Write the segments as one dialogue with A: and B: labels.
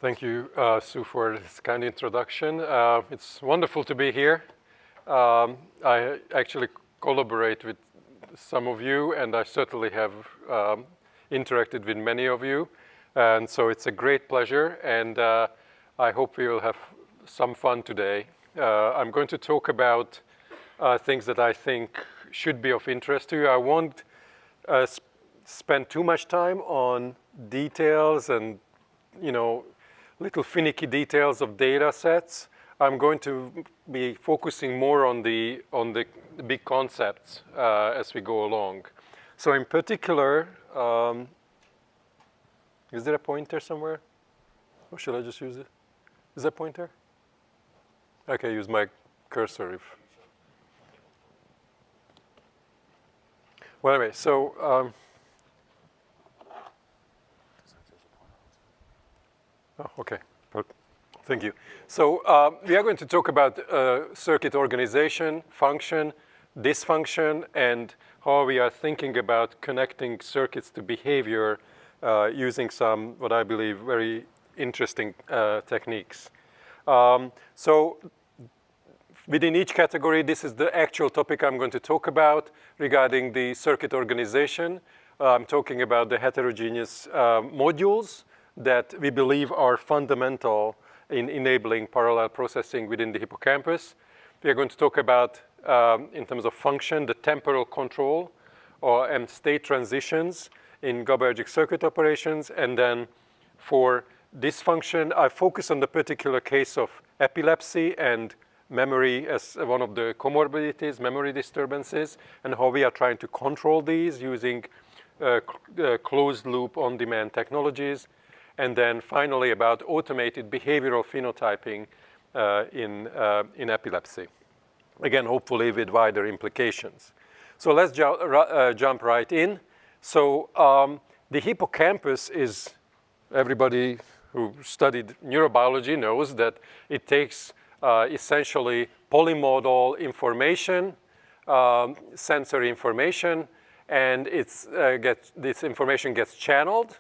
A: Thank you, Sue, for this kind introduction. It's wonderful to be here. I actually collaborate with some of you, and I certainly have interacted with many of you. And so it's a great pleasure, and I hope we will have some fun today. I'm going to talk about things that I think should be of interest to you. I won't spend too much time on details and, little finicky details of data sets. I'm going to be focusing more on the big concepts as we go along. So in particular, is there a pointer somewhere? Or should I just use it? Is that a pointer? Okay, use my cursor if. Well, anyway, so. Oh, okay. Thank you. So we are going to talk about circuit organization, function, dysfunction, and how we are thinking about connecting circuits to behavior using some, what I believe, very interesting techniques. So within each category, this is the actual topic I'm going to talk about regarding the circuit organization. I'm talking about the heterogeneous modules that we believe are fundamental in enabling parallel processing within the hippocampus. We are going to talk about, in terms of function, the temporal control and state transitions in GABAergic circuit operations. And then for dysfunction, I focus on the particular case of epilepsy and memory as one of the comorbidities, memory disturbances, and how we are trying to control these using closed loop on-demand technologies. And then finally about automated behavioral phenotyping in epilepsy. Again, hopefully with wider implications. So let's jump right in. So the hippocampus is, everybody who studied neurobiology knows that it takes essentially polymodal information, sensory information, and this information gets channeled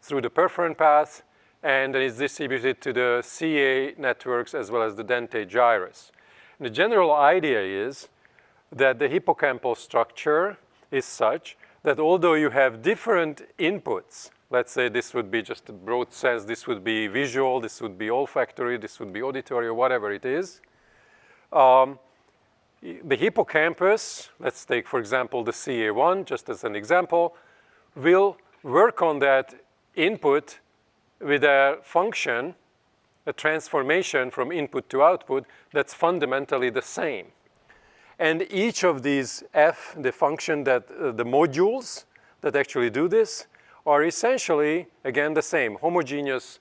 A: through the perforant path, and is distributed to the CA networks as well as the dentate gyrus. And the general idea is that the hippocampal structure is such that although you have different inputs, let's say this would be just a broad sense, this would be visual, this would be olfactory, this would be auditory, or whatever it is, the hippocampus, let's take, for example, the CA1, just as an example, will work on that input with a function, a transformation from input to output that's fundamentally the same. And each of these the function that the modules that actually do this are essentially, again, the same, homogeneous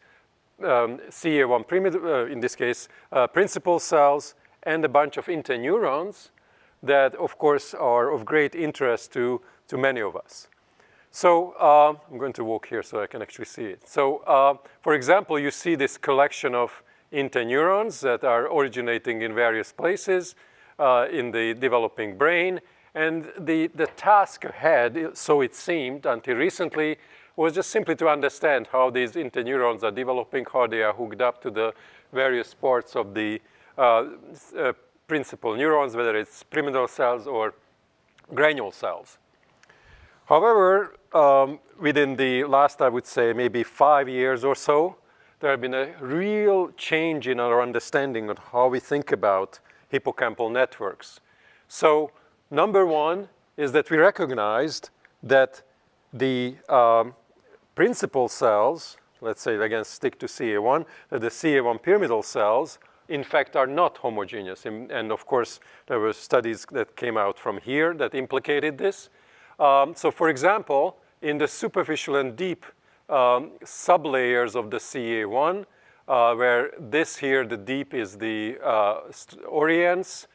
A: CA1, in this case, principal cells, and a bunch of interneurons that, of course, are of great interest to many of us. So I'm going to walk here so I can actually see it. So for example, you see this collection of interneurons that are originating in various places in the developing brain. And the task ahead, so it seemed until recently, was just simply to understand how these interneurons are developing, how they are hooked up to the various parts of the principal neurons, whether it's pyramidal cells or granule cells. However, within the last, I would say, maybe 5 years or so, there has been a real change in our understanding of how we think about hippocampal networks. So number one is that we recognized that the principal cells, let's say, again, stick to CA1, that the CA1 pyramidal cells, in fact, are not homogeneous. And of course, there were studies that came out from here that implicated this. So for example, in the superficial and deep sublayers of the CA1, where this here, the deep is the oriens,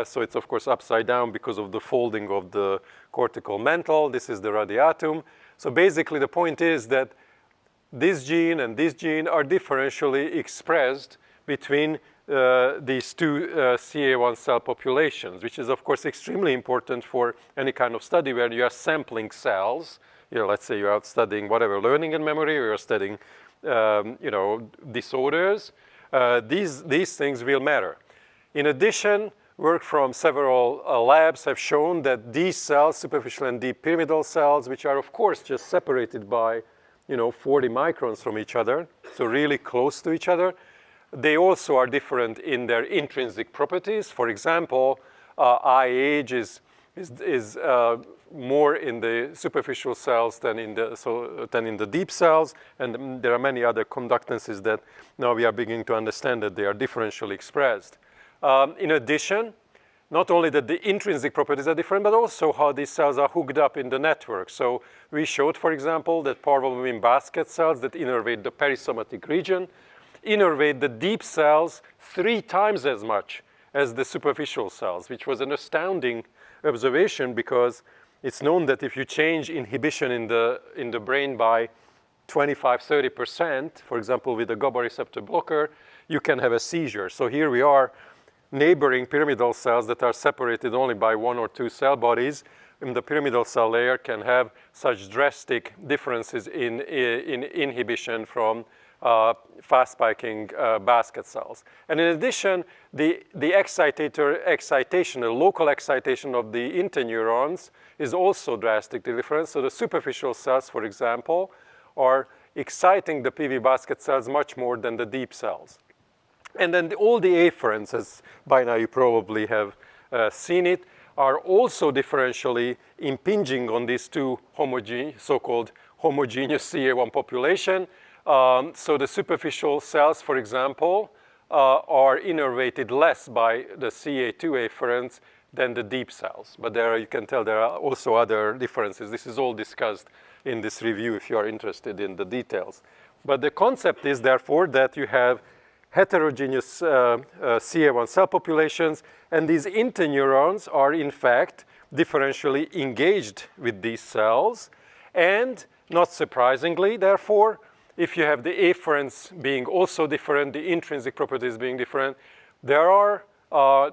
A: so it's of course upside down because of the folding of the cortical mantle. This is the radiatum. So basically the point is that this gene and this gene are differentially expressed between these two CA1 cell populations, which is of course extremely important for any kind of study where you are sampling cells let's say you're out studying whatever, learning and memory, or you're studying, disorders, these things will matter. In addition, work from several labs have shown that these cells, superficial and deep pyramidal cells, which are of course just separated by 40 microns from each other, so really close to each other, they also are different in their intrinsic properties. For example, eye age is more in the superficial cells than in the deep cells, and there are many other conductances that now we are beginning to understand that they are differentially expressed. In addition, not only that the intrinsic properties are different, but also how these cells are hooked up in the network. So we showed, for example, that parvalbumin basket cells that innervate the perisomatic region innervate the deep cells 3 times as much as the superficial cells, which was an astounding observation because it's known that if you change inhibition in the brain by 25–30%, for example, with a GABA receptor blocker, you can have a seizure. So here we are, neighboring pyramidal cells that are separated only by 1 or 2 cell bodies in the pyramidal cell layer can have such drastic differences in inhibition from fast-spiking basket cells. And in addition, the excitation, the local excitation of the interneurons is also drastically different. So the superficial cells, for example, are exciting the PV basket cells much more than the deep cells. And then all the afferents, as by now you probably have seen it, are also differentially impinging on these two so-called homogeneous CA1 population. So the superficial cells, for example, are innervated less by the CA2 afferents than the deep cells. But there you can tell there are also other differences. This is all discussed in this review if you are interested in the details. But the concept is therefore that you have heterogeneous CA1 cell populations, and these interneurons are in fact differentially engaged with these cells. And not surprisingly, therefore, if you have the afferents being also different, the intrinsic properties being different, there are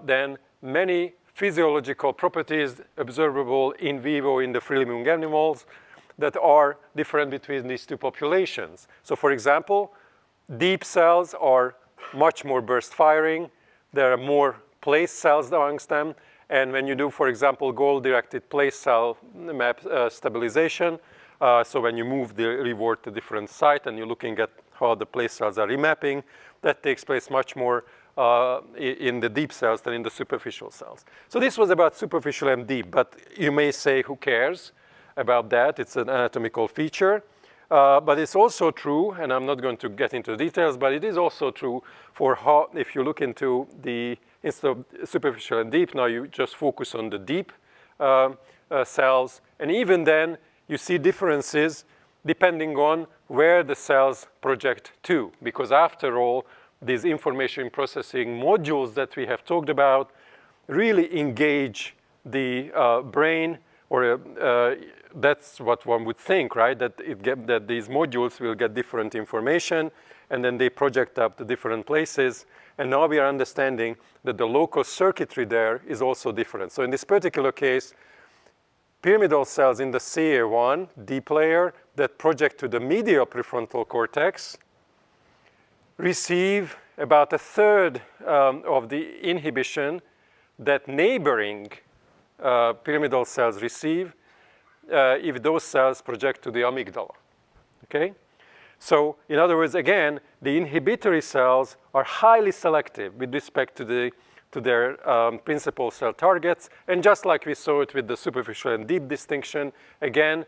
A: then many physiological properties observable in vivo in the free-living animals that are different between these two populations. So for example, deep cells are much more burst firing. There are more place cells amongst them. And when you do, for example, goal-directed place cell map stabilization, so when you move the reward to different site and you're looking at how the place cells are remapping, that takes place much more in the deep cells than in the superficial cells. So this was about superficial and deep, but you may say, who cares about that? It's an anatomical feature. But it's also true, and I'm not going to get into details, but it is also true for how, if you look into instead of superficial and deep, now you just focus on the deep cells. And even then, you see differences depending on where the cells project to. Because after all, these information processing modules that we have talked about really engage the brain, or that's what one would think, right? That these modules will get different information, and then they project up to different places. And now we are understanding that the local circuitry there is also different. So in this particular case, pyramidal cells in the CA1 deep layer that project to the medial prefrontal cortex receive about 1/3 of the inhibition that neighboring pyramidal cells receive if those cells project to the amygdala, okay? So in other words, again, the inhibitory cells are highly selective with respect to their principal cell targets. And just like we saw it with the superficial and deep distinction, again,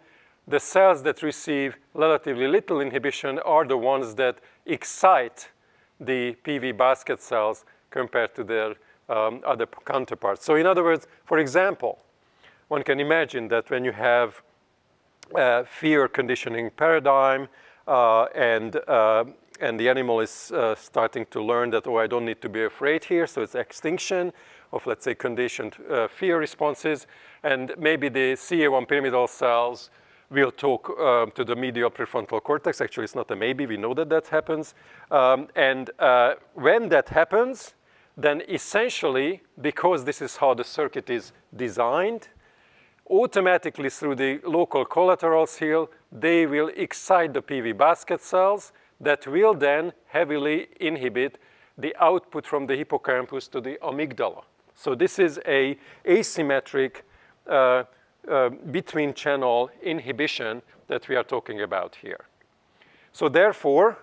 A: the cells that receive relatively little inhibition are the ones that excite the PV basket cells compared to their other counterparts. So in other words, for example, one can imagine that when you have fear conditioning paradigm and the animal is starting to learn that, oh, I don't need to be afraid here, so it's extinction of, let's say, conditioned fear responses, and maybe the CA1 pyramidal cells will talk to the medial prefrontal cortex. Actually, it's not a maybe, we know that that happens. And when that happens, then essentially, because this is how the circuit is designed, automatically through the local collaterals here, they will excite the PV basket cells that will then heavily inhibit the output from the hippocampus to the amygdala. So this is a asymmetric between channel inhibition that we are talking about here. So therefore,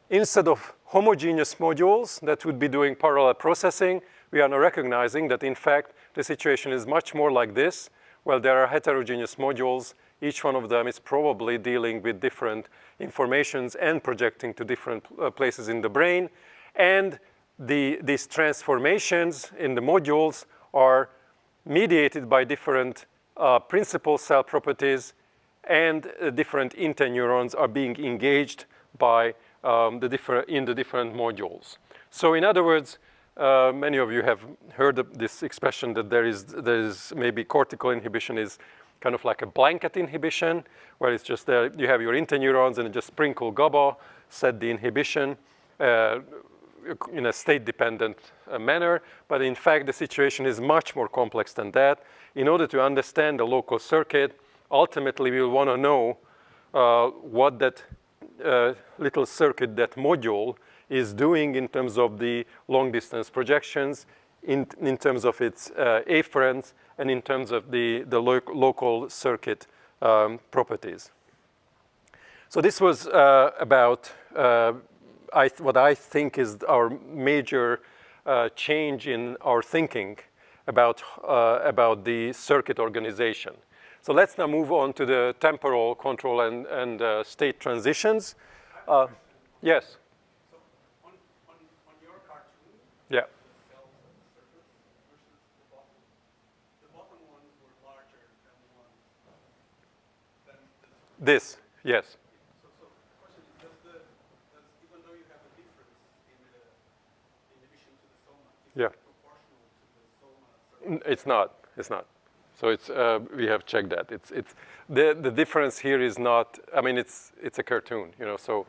A: instead of homogeneous modules that would be doing parallel processing, we are now recognizing that in fact the situation is much more like this. Well, there are heterogeneous modules. Each one of them is probably dealing with different informations and projecting to different places in the brain. And these transformations in the modules are mediated by different principal cell properties, and different interneurons are being engaged by in the different modules. So in other words, many of you have heard of this expression that there is maybe cortical inhibition is kind of like a blanket inhibition, where it's just you have your interneurons and just sprinkle GABA, set the inhibition in a state-dependent manner. But in fact, the situation is much more complex than that. In order to understand the local circuit, ultimately we will want to know what that little circuit, that module, is doing in terms of the long-distance projections, in terms of its afferents, and in terms of the local circuit properties. So this was about what I think is our major change in our thinking about the circuit organization. So let's now move on to the temporal control and state transitions. Yes?
B: So on your cartoon,
A: yeah.
B: the cells on the surface versus the bottom ones were larger than the ones than
A: This, yes.
B: So the question is, does even though you have a difference in the inhibition to the soma, is
A: Yeah.
B: it proportional to the soma surface?
A: It's not. It's not. So it's we have checked that. It's the difference here is not. I mean, it's a cartoon, you know. So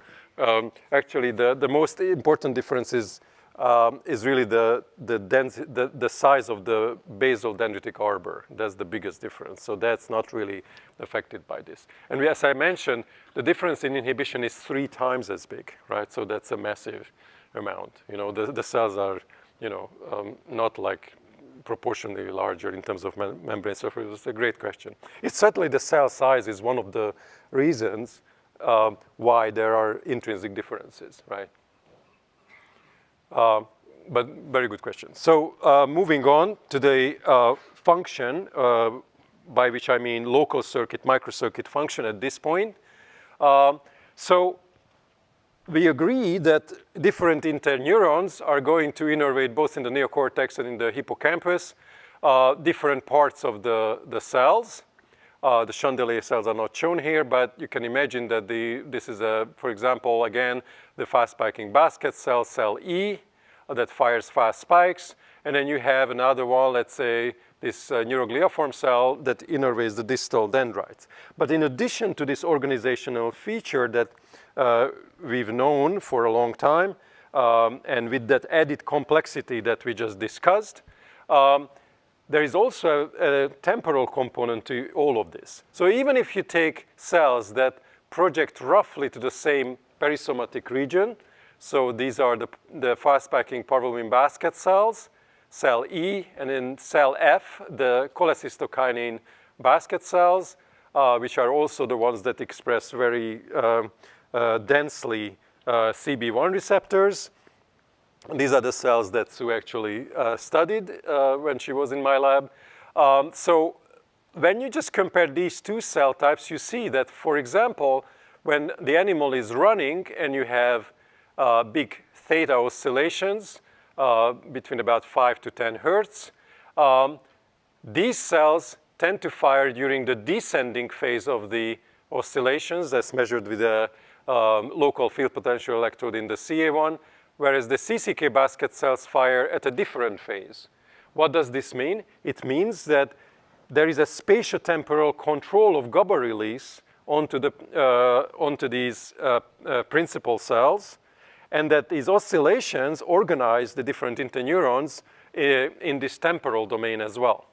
A: actually, the most important difference is really the size of the basal dendritic arbor. That's the biggest difference. So that's not really affected by this. And as I mentioned, the difference in inhibition is 3 times as big, right? So that's a massive amount. You know, the cells are, you know, not like proportionally larger in terms of membrane surface. It's a great question. It's certainly the cell size is one of the reasons why there are intrinsic differences, right? But very good question. So moving on to the function, by which I mean local circuit, microcircuit function at this point. So we agree that different interneurons are going to innervate both in the neocortex and in the hippocampus, different parts of the cells. The chandelier cells are not shown here, but you can imagine that this is, for example, again, the fast spiking basket cell, cell E, that fires fast spikes. And then you have another one, let's say, this neurogliaform cell that innervates the distal dendrites. But in addition to this organizational feature that we've known for a long time, and with that added complexity that we just discussed, there is also a temporal component to all of this. So even if you take cells that project roughly to the same perisomatic region, so these are the fast-spiking parvalbumin basket cells, cell E, and then cell F, the cholecystokinin basket cells, which are also the ones that express very densely CB1 receptors. And these are the cells that Sue actually studied when she was in my lab. So when you just compare these two cell types, you see that, for example, when the animal is running and you have big theta oscillations between about 5 to 10 hertz, these cells tend to fire during the descending phase of the oscillations as measured with a local field potential electrode in the CA1, whereas the CCK basket cells fire at a different phase. What does this mean? It means that there is a spatio-temporal control of GABA release onto these principal cells, and that these oscillations organize the different interneurons in this temporal domain as well.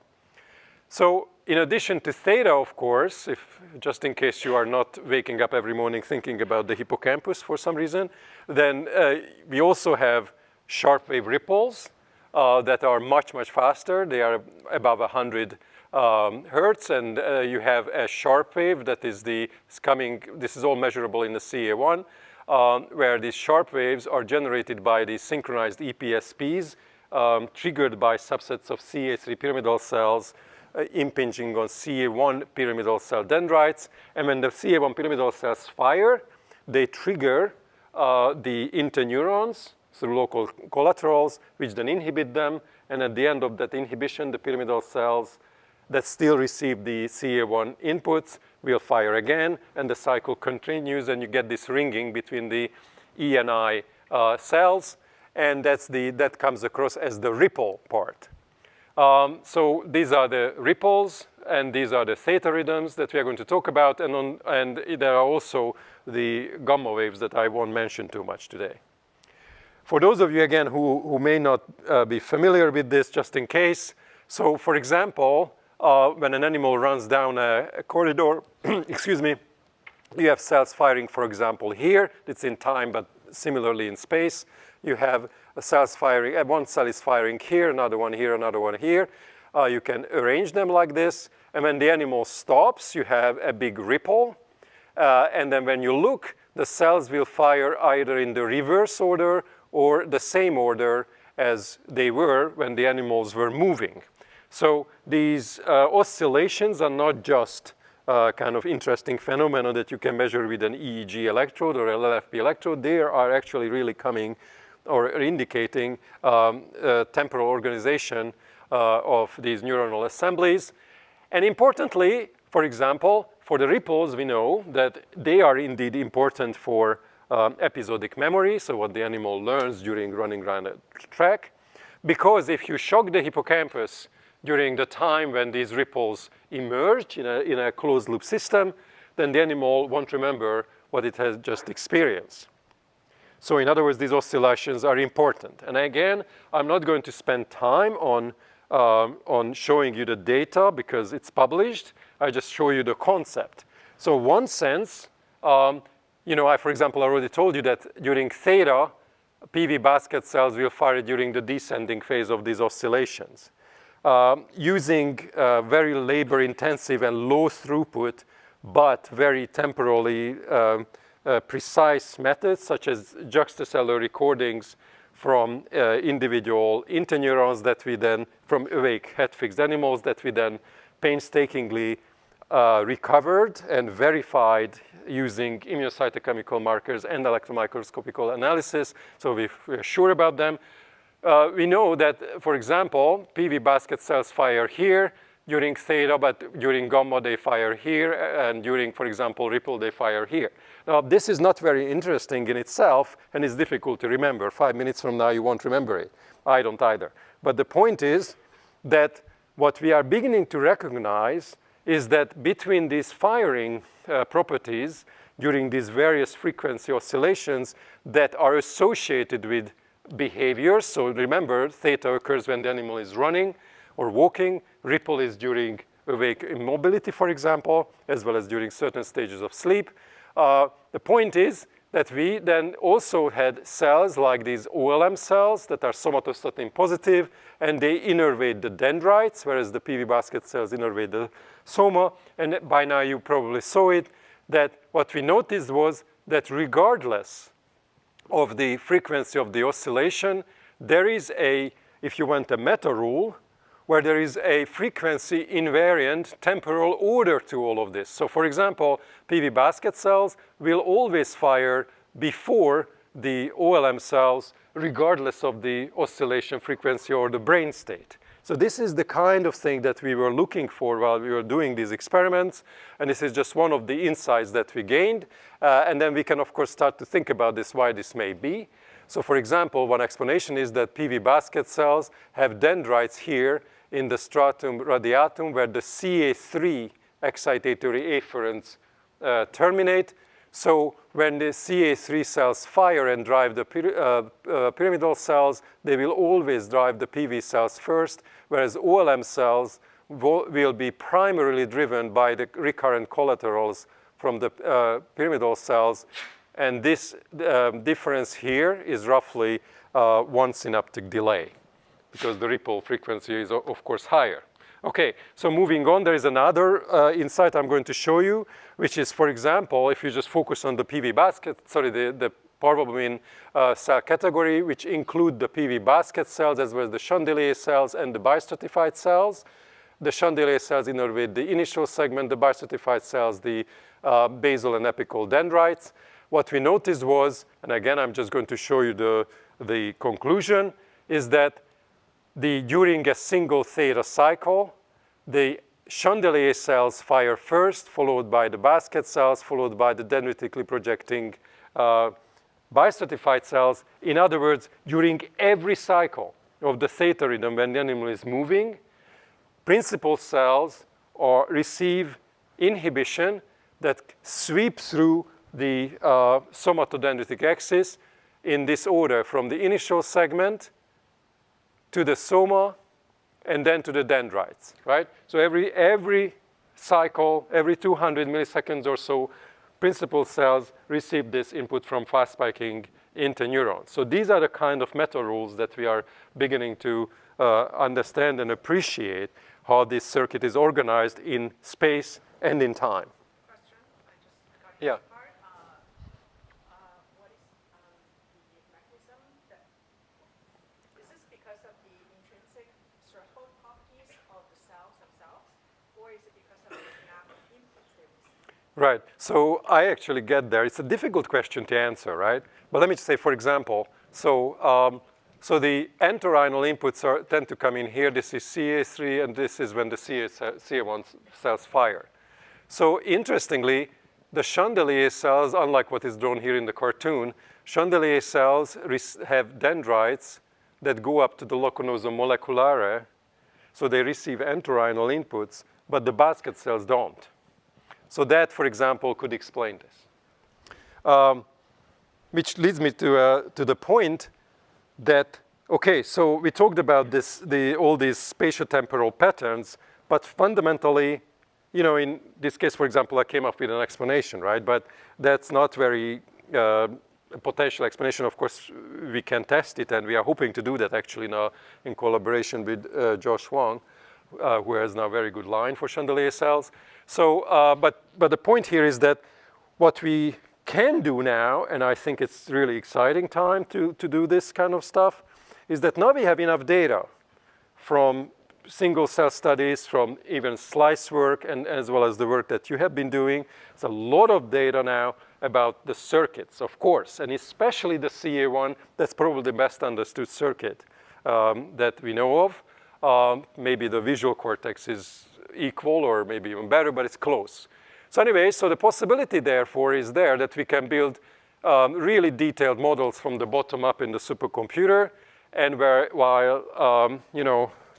A: So in addition to theta, of course, just in case you are not waking up every morning thinking about the hippocampus for some reason, then we also have sharp wave ripples that are much, much faster. They are above 100 hertz, and you have a sharp wave that is this is all measurable in the CA1, where these sharp waves are generated by these synchronized EPSPs triggered by subsets of CA3 pyramidal cells impinging on CA1 pyramidal cell dendrites. And when the CA1 pyramidal cells fire, they trigger the interneurons through local collaterals, which then inhibit them. And at the end of that inhibition, the pyramidal cells that still receive the CA1 inputs will fire again, and the cycle continues, and you get this ringing between the E and I cells, and that comes across as the ripple part. So these are the ripples, and these are the theta rhythms that we are going to talk about, and there are also the gamma waves that I won't mention too much today. For those of you, again, who may not be familiar with this, just in case, so for example, when an animal runs down a corridor, excuse me, you have cells firing, for example, here. It's in time, but similarly in space. You have cells firing, one cell is firing here, another one here, another one here. You can arrange them like this. And when the animal stops, you have a big ripple. And then when you look, the cells will fire either in the reverse order or the same order as they were when the animals were moving. So these oscillations are not just kind of interesting phenomena that you can measure with an EEG electrode or LFP electrode. They are actually really coming or indicating temporal organization of these neuronal assemblies. And importantly, for example, for the ripples, we know that they are indeed important for episodic memory, so what the animal learns during running around a track. Because if you shock the hippocampus during the time when these ripples emerge in a closed loop system, then the animal won't remember what it has just experienced. So in other words, these oscillations are important. And again, I'm not going to spend time on showing you the data because it's published. I just show you the concept. So one sense, I, for example, already told you that during theta, PV basket cells will fire during the descending phase of these oscillations. Using very labor-intensive and low throughput, but very temporally precise methods, such as juxtacellular recordings from individual interneurons that we then, from awake head-fixed animals that we then painstakingly recovered and verified using immunocytochemical markers and electron microscopical analysis, so we're sure about them. We know that, for example, PV basket cells fire here during theta, but during gamma they fire here, and during, for example, ripple they fire here. Now, this is not very interesting in itself, and it's difficult to remember. 5 minutes from now, you won't remember it. I don't either. But the point is that what we are beginning to recognize is that between these firing properties during these various frequency oscillations that are associated with behaviors. So remember, theta occurs when the animal is running or walking. Ripple is during awake immobility, for example, as well as during certain stages of sleep. The point is that we then also had cells like these OLM cells that are somatostatin positive, and they innervate the dendrites, whereas the PV basket cells innervate the soma. And by now you probably saw it, that what we noticed was that regardless of the frequency of the oscillation, there is if you want, a meta rule, where there is a frequency invariant temporal order to all of this. So for example, PV basket cells will always fire before the OLM cells, regardless of the oscillation frequency or the brain state. So this is the kind of thing that we were looking for while we were doing these experiments, and this is just one of the insights that we gained. And then we can, of course, start to think about this, why this may be. So for example, one explanation is that PV basket cells have dendrites here in the stratum radiatum where the CA3 excitatory afferents terminate. So when the CA3 cells fire and drive the pyramidal cells, they will always drive the PV cells first, whereas OLM cells will be primarily driven by the recurrent collaterals from the pyramidal cells. And this difference here is roughly 1 synaptic delay, because the ripple frequency is, of course, higher. Okay, so moving on, there is another insight I'm going to show you, which is, for example, if you just focus on the PV basket, the parvalbumin cell category, which include the PV basket cells as well as the Chandelier cells and the bistratified cells. The Chandelier cells innervate the initial segment, the bistratified cells, the basal and apical dendrites. What we noticed was, and again, I'm just going to show you the conclusion, is that during a single theta cycle, the Chandelier cells fire first, followed by the basket cells, followed by the dendritically projecting bistratified cells. In other words, during every cycle of the theta rhythm when the animal is moving, principal cells receive inhibition that sweeps through the somatodendritic axis in this order, from the initial segment to the soma and then to the dendrites, right? So every cycle, every 200 milliseconds or so, principal cells receive this input from fast-spiking interneurons. So these are the kind of meta rules that we are beginning to understand and appreciate how this circuit is organized in space and in time.
C: Question, I just got
A: Yeah.
C: this part. What is the mechanism that, is this because of the intrinsic threshold properties of the cells themselves, or is it because of the synaptic inputs they receive?
A: Right, so I actually get there. It's a difficult question to answer, right? But let me just say, for example, so the entorhinal inputs tend to come in here. This is CA3, and this is when the CA1 cells fire. So interestingly, the Chandelier cells, unlike what is drawn here in the cartoon, Chandelier cells have dendrites that go up to the loconosum moleculare, so they receive entorhinal inputs, but the basket cells don't. So that, for example, could explain this. Which leads me to the point that, okay, so we talked about all these spatio-temporal patterns, but fundamentally, in this case, for example, I came up with an explanation, right? But that's not very a potential explanation. Of course, we can test it, and we are hoping to do that actually now in collaboration with Josh Wang, who has now a very good line for Chandelier cells. So, but the point here is that what we can do now, and I think it's really exciting time to do this kind of stuff, is that now we have enough data from single cell studies, from even slice work, and as well as the work that you have been doing. It's a lot of data now about the circuits, of course, and especially the CA1. That's probably the best understood circuit that we know of. Maybe the visual cortex is equal or maybe even better, but it's close. So anyway, so the possibility, therefore, is there that we can build really detailed models from the bottom up in the supercomputer, and while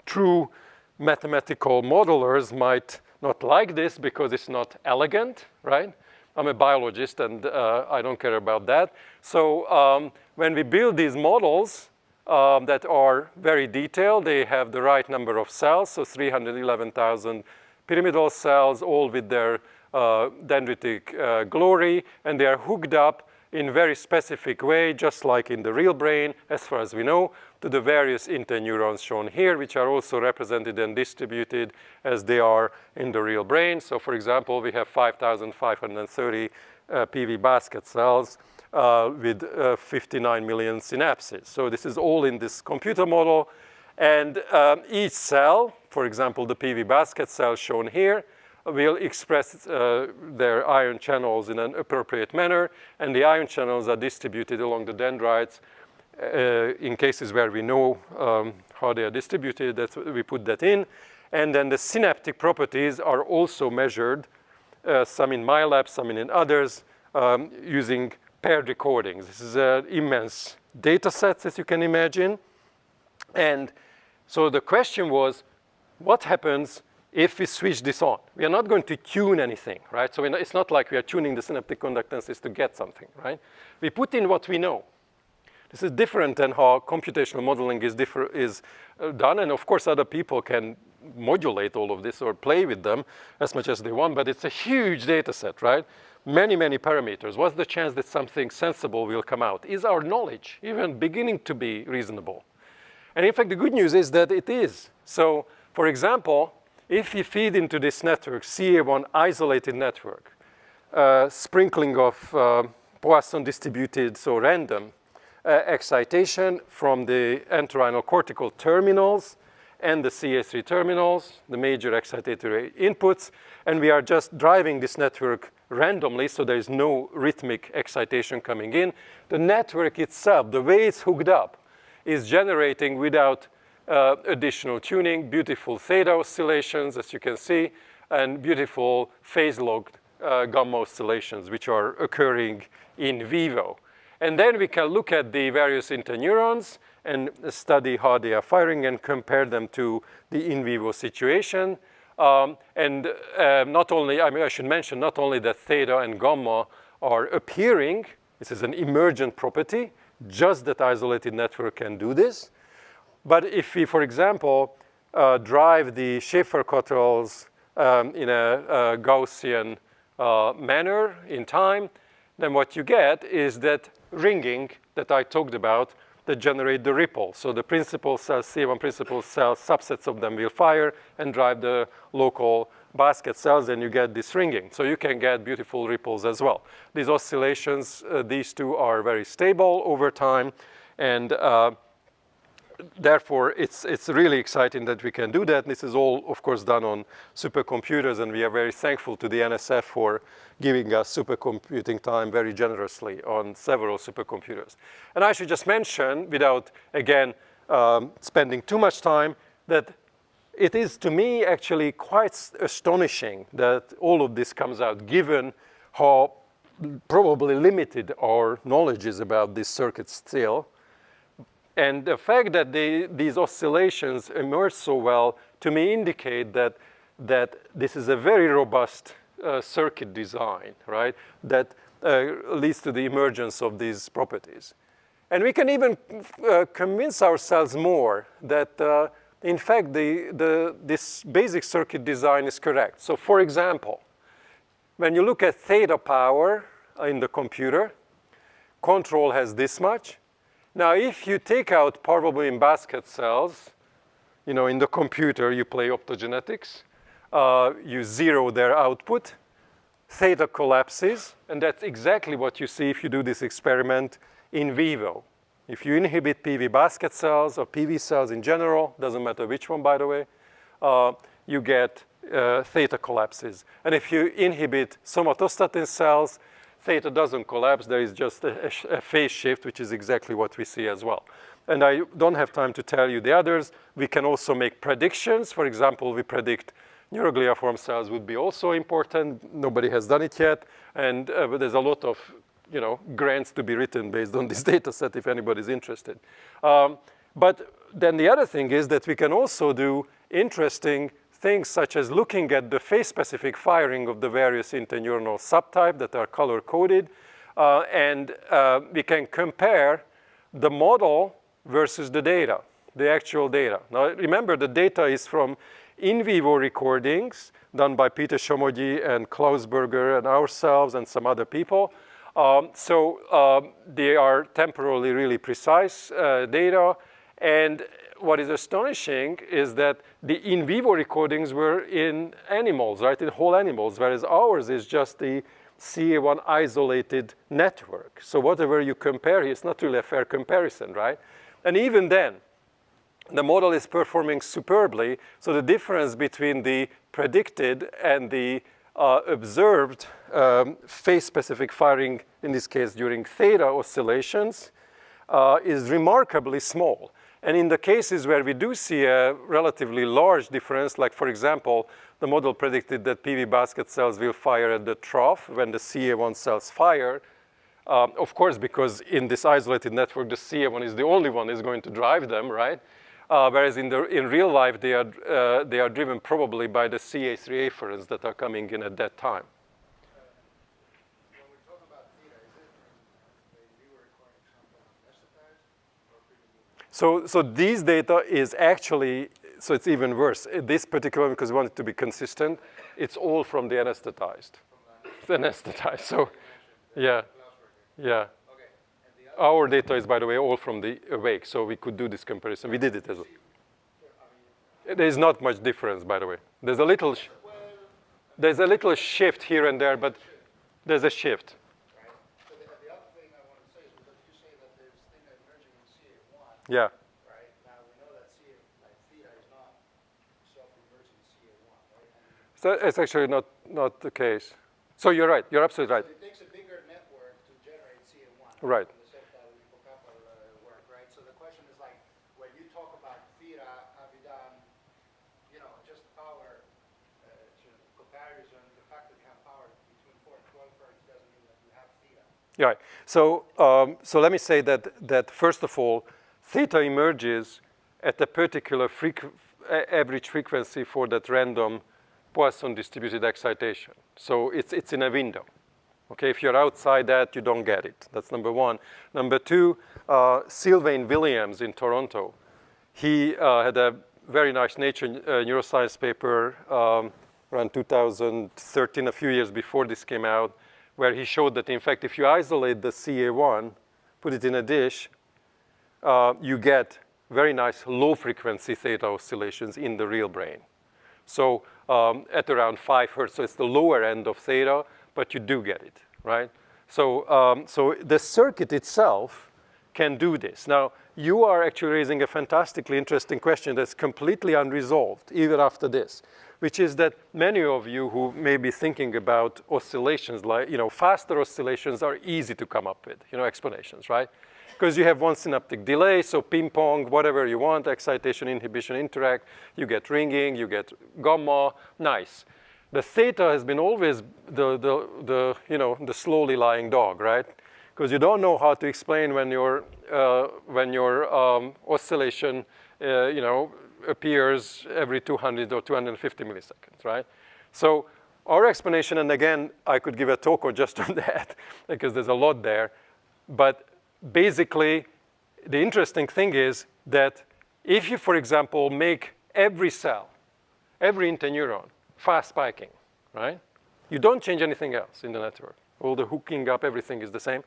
A: true mathematical modelers might not like this because it's not elegant, right? I'm a biologist, and I don't care about that. So when we build these models that are very detailed, they have the right number of cells, so 311,000 pyramidal cells, all with their dendritic glory, and they are hooked up in very specific way, just like in the real brain, as far as we know, to the various interneurons shown here, which are also represented and distributed as they are in the real brain. So for example, we have 5,530 PV basket cells with 59 million synapses. So this is all in this computer model. And each cell, for example, the PV basket cell shown here, will express their ion channels in an appropriate manner, and the ion channels are distributed along the dendrites in cases where we know how they are distributed. We put that in. And then the synaptic properties are also measured, some in my lab, some in others, using paired recordings. This is an immense data set, as you can imagine. And so the question was, what happens if we switch this on? We are not going to tune anything, right? So it's not like we are tuning the synaptic conductances to get something, right? We put in what we know. This is different than how computational modeling is done, and of course other people can modulate all of this or play with them as much as they want, but it's a huge data set, right? Many, many parameters. What's the chance that something sensible will come out? Is our knowledge even beginning to be reasonable? And in fact, the good news is that it is. So, for example, if you feed into this network, CA1 isolated network, sprinkling of Poisson distributed, so random, excitation from the entorhinal cortical terminals and the CA3 terminals, the major excitatory inputs, and we are just driving this network randomly, so there is no rhythmic excitation coming in. The network itself, the way it's hooked up, is generating without additional tuning, beautiful theta oscillations, as you can see, and beautiful phase-logged gamma oscillations, which are occurring in vivo. And then we can look at the various interneurons and study how they are firing and compare them to the in vivo situation. Not only, I should mention, not only that theta and gamma are appearing, this is an emergent property, just that isolated network can do this. But if we, for example, drive the Schaefer coterals in a Gaussian manner in time, then what you get is that ringing that I talked about that generate the ripple. So the principal cells, CA1 principal cells, subsets of them will fire and drive the local basket cells, and you get this ringing. So you can get beautiful ripples as well. These oscillations, these two are very stable over time, and therefore, it's really exciting that we can do that. This is all, of course, done on supercomputers, and we are very thankful to the NSF for giving us supercomputing time very generously on several supercomputers. And I should just mention, without, again, spending too much time, that it is, to me, actually quite astonishing that all of this comes out, given how probably limited our knowledge is about this circuit still. And the fact that these oscillations emerge so well, to me, indicate that this is a very robust circuit design, right, that leads to the emergence of these properties. And we can even convince ourselves more that, in fact, this basic circuit design is correct. So, for example, when you look at theta power in the computer, control has this much. Now, if you take out parabolic basket cells, in the computer, you play optogenetics, you zero their output, theta collapses, and that's exactly what you see if you do this experiment in vivo. If you inhibit PV basket cells or PV cells in general, doesn't matter which one, by the way, you get theta collapses. And if you inhibit somatostatin cells, theta doesn't collapse, there is just a phase shift, which is exactly what we see as well. And I don't have time to tell you the others. We can also make predictions. For example, we predict neurogliaform cells would be also important. Nobody has done it yet. And but there's a lot of grants to be written based on this data set if anybody's interested. But then the other thing is that we can also do interesting things such as looking at the phase-specific firing of the various interneuronal subtypes that are color-coded, and we can compare the model versus the data, the actual data. Now, remember, the data is from in vivo recordings done by Peter Somogyi and Klaus Berger and ourselves and some other people. So they are temporally really precise data, and what is astonishing is that the in vivo recordings were in animals, right, in whole animals, whereas ours is just the CA1 isolated network. So whatever you compare, it's not really a fair comparison, right? And even then, the model is performing superbly, so the difference between the predicted and the observed phase-specific firing, in this case during theta oscillations, is remarkably small. And in the cases where we do see a relatively large difference, like for example, the model predicted that PV basket cells will fire at the trough when the CA1 cells fire. Of course, because in this isolated network, the CA1 is the only one is going to drive them, right? Whereas in real life, they are driven probably by the CA3 afferents that are coming in at that time.
D: When we talk about theta, is it a viewer recording sample anesthetized or pretty?
A: So these data is actually so it's even worse. This particular one, because we want it to be consistent, it's all from the anesthetized. The anesthetized, so yeah, yeah. Our data is, by the way, all from the awake, so we could do this comparison. We did it as well. There's not much difference, by the way. There's a little shift here and there, but there's a shift.
D: Right. So the other thing I want to say is because you say that there's theta emerging in CA1.
A: Yeah.
D: Right. Now we know that theta is not self-emerging in CA1, right?
A: So it's actually not the case. So you're right. You're absolutely right.
D: So it takes a bigger network to generate CA1.
A: Right.
D: In the septal hippocampal work, right? So the question is like, when you talk about theta, have you done, just power comparison? The fact that you have power between 4 and 12 hertz doesn't mean that you have theta.
A: Yeah. Right. So let me say that first of all, theta emerges at a particular average frequency for that random Poisson distributed excitation. So it's in a window. Okay, if you're outside that, you don't get it. That's number one. Number two, Sylvain Williams in Toronto, he had a very nice Nature neuroscience paper around 2013, a few years before this came out, where he showed that, in fact, if you isolate the CA1, put it in a dish, you get very nice low-frequency theta oscillations in the real brain. So at around 5 hertz, so it's the lower end of theta, but you do get it, right? So, so the circuit itself can do this. Now, you are actually raising a fantastically interesting question that's completely unresolved, even after this, which is that many of you who may be thinking about oscillations, like, faster oscillations are easy to come up with, explanations, right? Because you have one synaptic delay, so ping pong, whatever you want, excitation, inhibition, interact, you get ringing, you get gamma, nice. The theta has been always the slowly lying dog, right? Because you don't know how to explain when your oscillation, appears every 200 or 250 milliseconds, right? So our explanation, and again, I could give a talk just on that because there's a lot there, but basically, the interesting thing is that if you, for example, make every cell, every interneuron, fast spiking, right? You don't change anything else in the network. All the hooking up, everything is the same.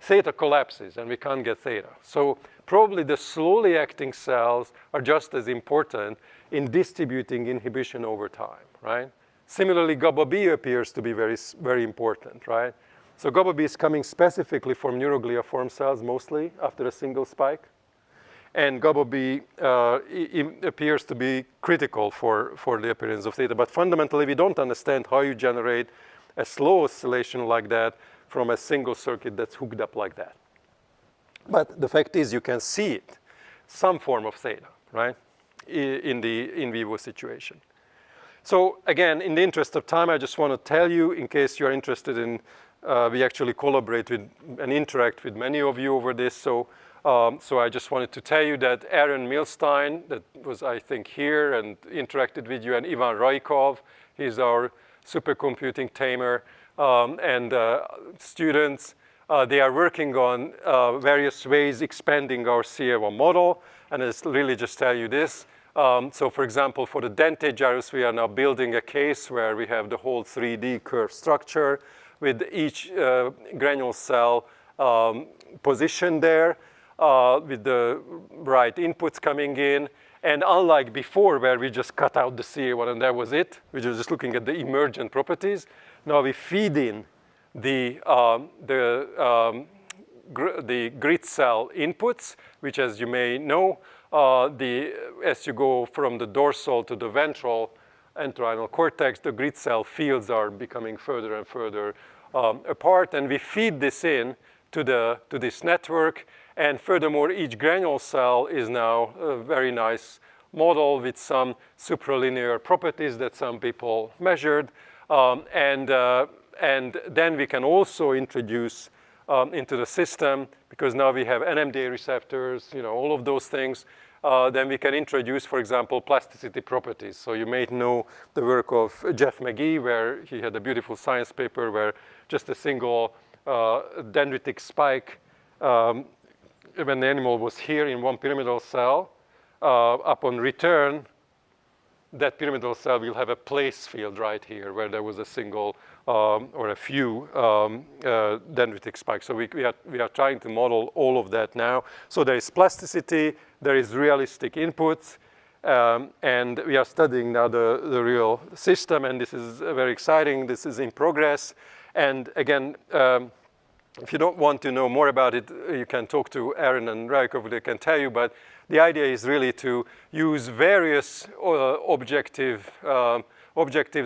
A: Theta collapses, and we can't get theta. So probably the slowly acting cells are just as important in distributing inhibition over time, right? Similarly, GABA-B appears to be very, very important, right? So GABA-B is coming specifically from neurogliaform cells, mostly after a single spike. And GABA-B appears to be critical for the appearance of theta. But fundamentally, we don't understand how you generate a slow oscillation like that from a single circuit that's hooked up like that. But the fact is, you can see it, some form of theta, right, in the in vivo situation. So again, in the interest of time, I just want to tell you, in case you're interested in, we actually collaborate with and interact with many of you over this. So I just wanted to tell you that Aaron Milstein, that was, I think, here and interacted with you, and Ivan Raikov, he's our supercomputing tamer, and students, they are working on various ways expanding our CA1 model. And it's really just tell you this. So for example, for the dentate gyrus, we are now building a case where we have the whole 3D curve structure with each granule cell positioned there with the right inputs coming in. And unlike before, where we just cut out the CA1 and that was it, we were just looking at the emergent properties, now we feed in the grid cell inputs, which, as you may know, as you go from the dorsal to the ventral entorhinal cortex, the grid cell fields are becoming further and further apart, and we feed this in to this network. And furthermore, each granule cell is now a very nice model with some supralinear properties that some people measured. And then we can also introduce into the system, because now we have NMDA receptors, all of those things. Then we can introduce, for example, plasticity properties. So you may know the work of Jeff McGee, where he had a beautiful science paper where just a single dendritic spike, when the animal was here in one pyramidal cell, upon return, that pyramidal cell will have a place field right here where there was a single or a few dendritic spikes. So we are trying to model all of that now. So there is plasticity, there is realistic inputs, and we are studying now the real system, and this is very exciting. This is in progress. And again, if you don't want to know more about it, you can talk to Aaron and Raikov, they can tell you, but the idea is really to use various objectives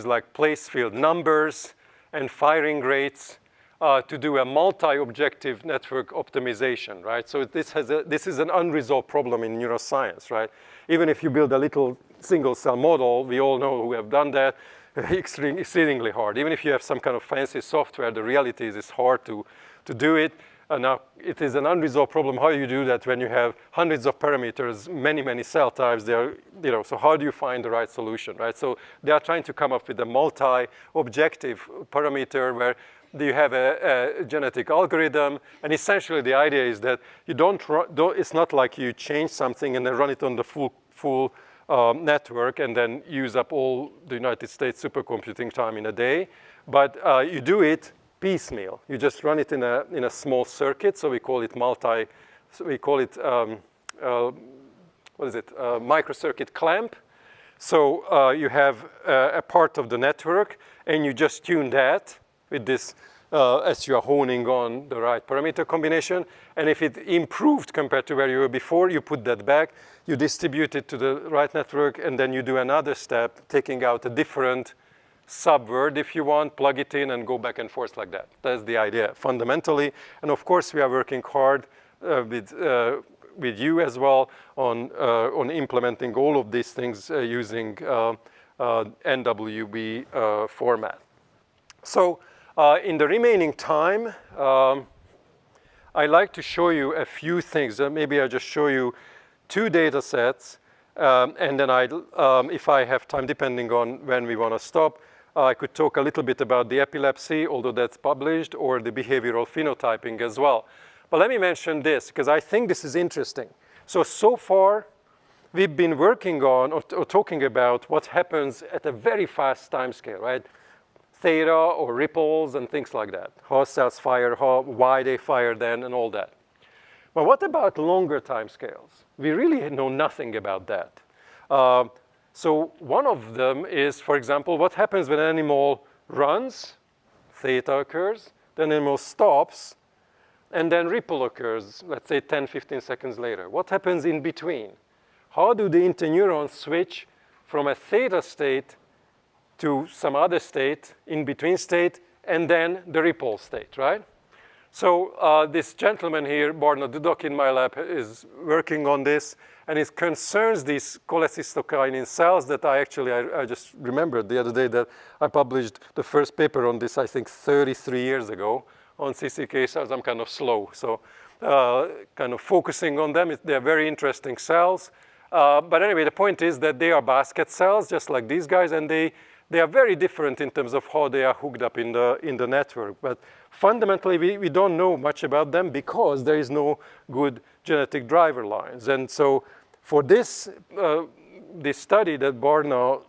A: like place field numbers and firing rates to do a multi-objective network optimization, right? So this is an unresolved problem in neuroscience, right? Even if you build a little single cell model, we all know who have done that, exceedingly hard. Even if you have some kind of fancy software, the reality is it's hard to do it. Now, it is an unresolved problem how you do that when you have hundreds of parameters, many cell types. So how do you find the right solution, right? So they are trying to come up with a multi-objective parameter where you have a genetic algorithm, and essentially the idea is that you it's not like you change something and then run it on the full network and then use up all the United States supercomputing time in a day, but you do it piecemeal. You just run it in a small circuit, so we call it microcircuit clamp. So you have a part of the network, and you just tune that with this as you are honing on the right parameter combination. And if it improved compared to where you were before, you put that back, you distribute it to the right network, and then you do another step, taking out a different subword, if you want, plug it in and go back and forth like that. That's the idea fundamentally. And of course, we are working hard with you as well on implementing all of these things using NWB format. So in the remaining time, I'd like to show you a few things. Maybe I'll just show you 2 data sets, and then if I have time, depending on when we want to stop, I could talk a little bit about the epilepsy, although that's published, or the behavioral phenotyping as well. But let me mention this, because I think this is interesting. So far, we've been working on or talking about what happens at a very fast time scale, right? Theta or ripples and things like that. How cells fire, why they fire then, and all that. But what about longer time scales? We really know nothing about that. So one of them is, for example, what happens when an animal runs, theta occurs, then an animal stops, and then ripple occurs, let's say 10, 15 seconds later. What happens in between? How do the interneurons switch from a theta state to some other state, in between state, and then the ripple state, right? So this gentleman here, Barna Dudok in my lab, is working on this, and it concerns these cholecystokinin cells that I just remembered the other day that I published the first paper on this, I think 33 years ago, on CCK cells. I'm kind of slow, so kind of focusing on them. They're very interesting cells. But anyway, the point is that they are basket cells, just like these guys, and they are very different in terms of how they are hooked up in the network. But fundamentally, we don't know much about them because there is no good genetic driver lines. And so for this study that Barna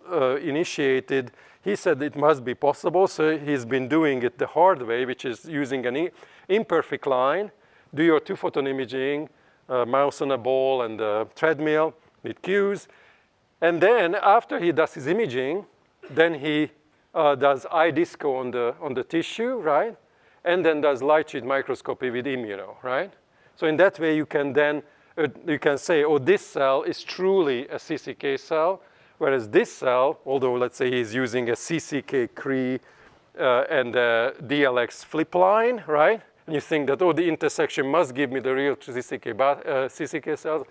A: initiated, he said it must be possible. So he's been doing it the hard way, which is using an imperfect line, do your 2-photon imaging, mouse on a ball and a treadmill with cues. And then after he does his imaging, then he does iDisco on the tissue, right? And then does light sheet microscopy with immuno, right? So in that way, you can then you can say, oh, this cell is truly a CCK cell, whereas this cell, although let's say he's using a CCK Cree and a DLX flip line, right? And you think that, oh, the intersection must give me the real CCK cells.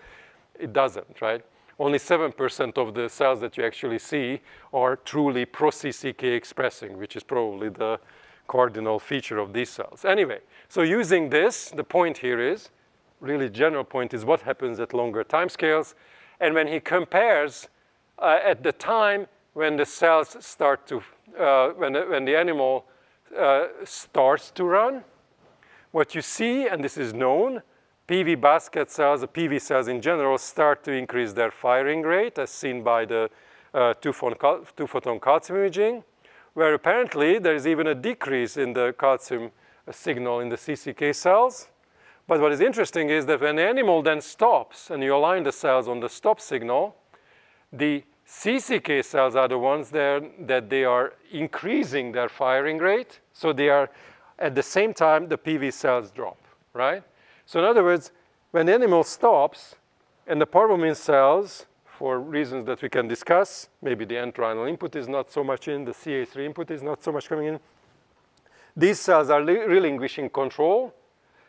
A: It doesn't, right? Only 7% of the cells that you actually see are truly pro-CCK expressing, which is probably the cardinal feature of these cells. Anyway, so using this, the point here is, really general point is what happens at longer timescales. And when he compares at the time when the cells start to, when the animal starts to run, what you see, and this is known, PV basket cells, the PV cells in general, start to increase their firing rate, as seen by the two-photon calcium imaging, where apparently there is even a decrease in the calcium signal in the CCK cells. But what is interesting is that when the animal then stops, and you align the cells on the stop signal, the CCK cells are the ones there that they are increasing their firing rate. So they are, at the same time, the PV cells drop, right? So in other words, when the animal stops, and the parvomin cells, for reasons that we can discuss, maybe the entorhinal input is not so much in, the CA3 input is not so much coming in, these cells are relinquishing control.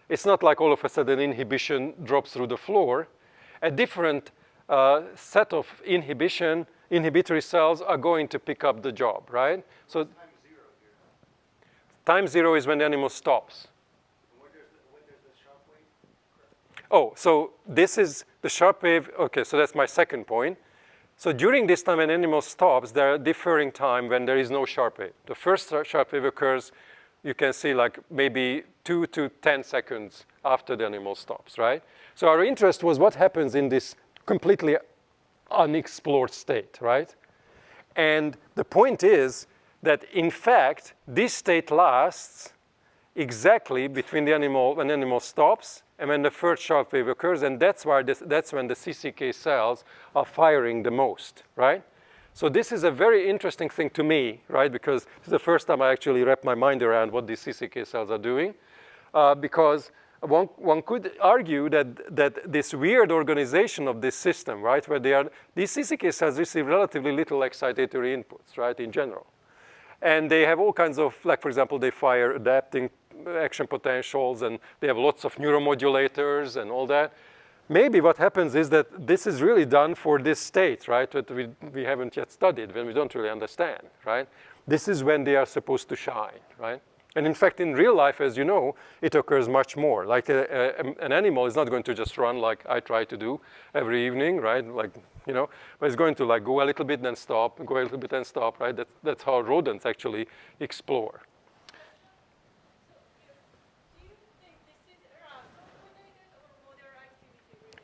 A: It's not like all of a sudden inhibition drops through the floor. A different set of inhibitory cells are going to pick up the job, right? So
D: Time zero here.
A: time zero is when the animal stops.
D: When does the sharp wave?
A: Oh, so this is the sharp wave. Okay, so that's my second point. So during this time when animal stops, there are differing time when there is no sharp wave. The first sharp wave occurs, you can see like maybe 2 to 10 seconds after the animal stops, right? So our interest was what happens in this completely unexplored state, right? And the point is that in fact, this state lasts exactly between the animal, when the animal stops and when the first sharp wave occurs, and that's when the CCK cells are firing the most, right? So this is a very interesting thing to me, right? Because this is the first time I actually wrap my mind around what these CCK cells are doing. Because one could argue that this weird organization of this system, right, where these CCK cells receive relatively little excitatory inputs, right, in general. And they have all kinds of, like, for example, they fire adapting action potentials, and they have lots of neuromodulators and all that. Maybe what happens is that this is really done for this state, right, that we haven't yet studied, when we don't really understand, right? This is when they are supposed to shine, right? And in fact, in real life, as you know, it occurs much more. Like an animal is not going to just run like I try to do every evening, right? Like, you know, but it's going to like go a little bit, then stop, go a little bit, then stop, right? That's how rodents actually explore.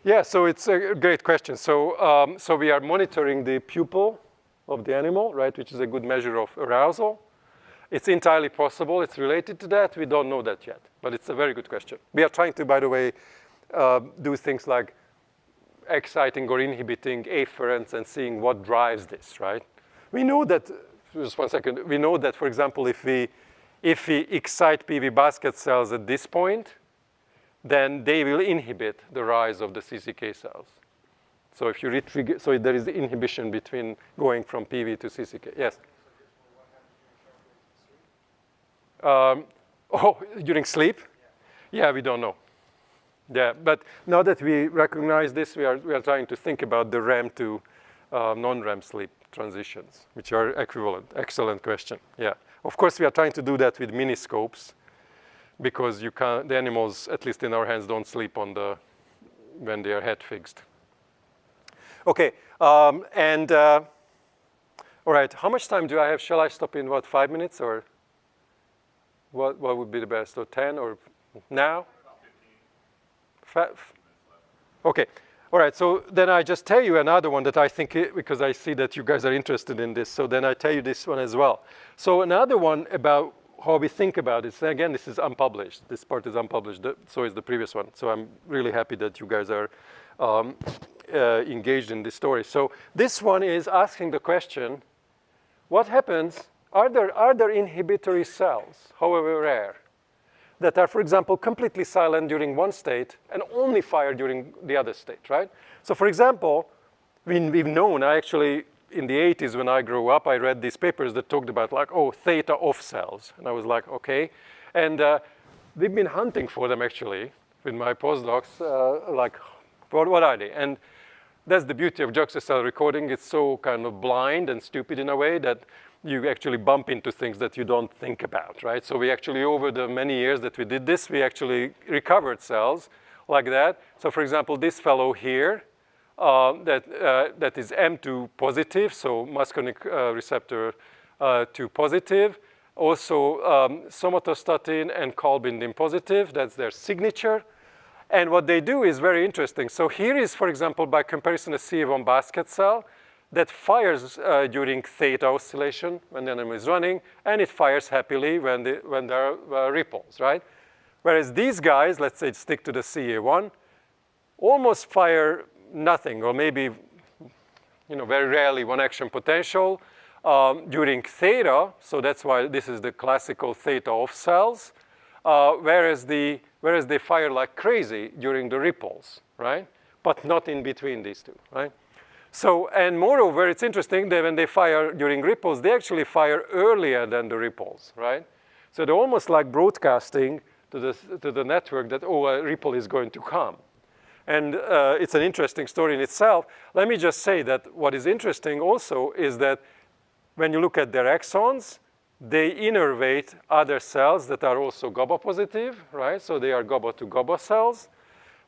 A: Yeah, so it's a great question. So, so we are monitoring the pupil of the animal, right, which is a good measure of arousal. It's entirely possible. It's related to that. We don't know that yet, but it's a very good question. We are trying to, by the way, do things like exciting or inhibiting afferents and seeing what drives this, right? We know that, just 1 second, we know that, for example, if we excite PV basket cells at this point, then they will inhibit the rise of the CCK cells. So if you retrigger, so there is the inhibition between going from PV to CCK. Yes? During sleep? Yeah, we don't know. Yeah, but now that we recognize this, we are trying to think about the REM to non-REM sleep transitions, which are equivalent. Excellent question. Yeah, of course, we are trying to do that with miniscopes, because you can't, the animals, at least in our hands, don't sleep when they are head fixed. Okay, all right, how much time do I have? Shall I stop in, what, 5 minutes, or what would be the best, or 10, or now? About 15. Okay, all right, so then I just tell you another one that I think, because I see that you guys are interested in this, so then I tell you this one as well. So another one about how we think about it. Again, this is unpublished. This part is unpublished, so is the previous one. So I'm really happy that you guys are engaged in this story. So this one is asking the question, what happens, are there inhibitory cells, however rare, that are, for example, completely silent during one state and only fire during the other state, right? So for example, we've known, in the 80s when I grew up, I read these papers that talked about like, oh, theta off cells. And I was like, okay. And we've been hunting for them actually with my postdocs, like, what are they? And that's the beauty of juxtacell recording. It's so kind of blind and stupid in a way that you actually bump into things that you don't think about, right? So we actually, over the many years that we did this, we actually recovered cells like that. So for example, this fellow here, that is M2 positive, so muscarinic receptor 2 positive. Also somatostatin and calbindin positive, that's their signature. And what they do is very interesting. So here is, for example, by comparison, a CA1 basket cell that fires during theta oscillation when the animal is running, and it fires happily when there are ripples, right? Whereas these guys, let's say stick to the CA1, almost fire nothing, or maybe very rarely one action potential during theta, so that's why this is the classical theta off cells, whereas they fire like crazy during the ripples, right? But not in between these two, right? So, and moreover, it's interesting that when they fire during ripples, they actually fire earlier than the ripples, right? So they're almost like broadcasting to the network that, oh, a ripple is going to come. And it's an interesting story in itself. Let me just say that what is interesting also is that when you look at their axons, they innervate other cells that are also GABA positive, right? So they are GABA to GABA cells.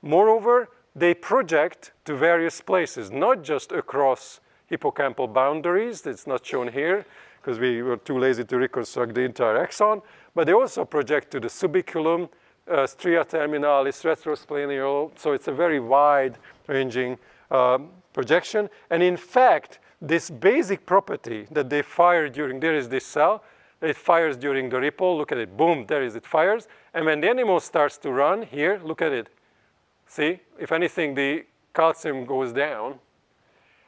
A: Moreover, they project to various places, not just across hippocampal boundaries. It's not shown here because we were too lazy to reconstruct the entire axon, but they also project to the subiculum, stria terminalis, retrosplenial, so it's a very wide-ranging projection. And in fact, this basic property that they fire during, there is this cell, it fires during the ripple, look at it, boom, there is it fires. And when the animal starts to run, here, look at it. See, if anything, the calcium goes down.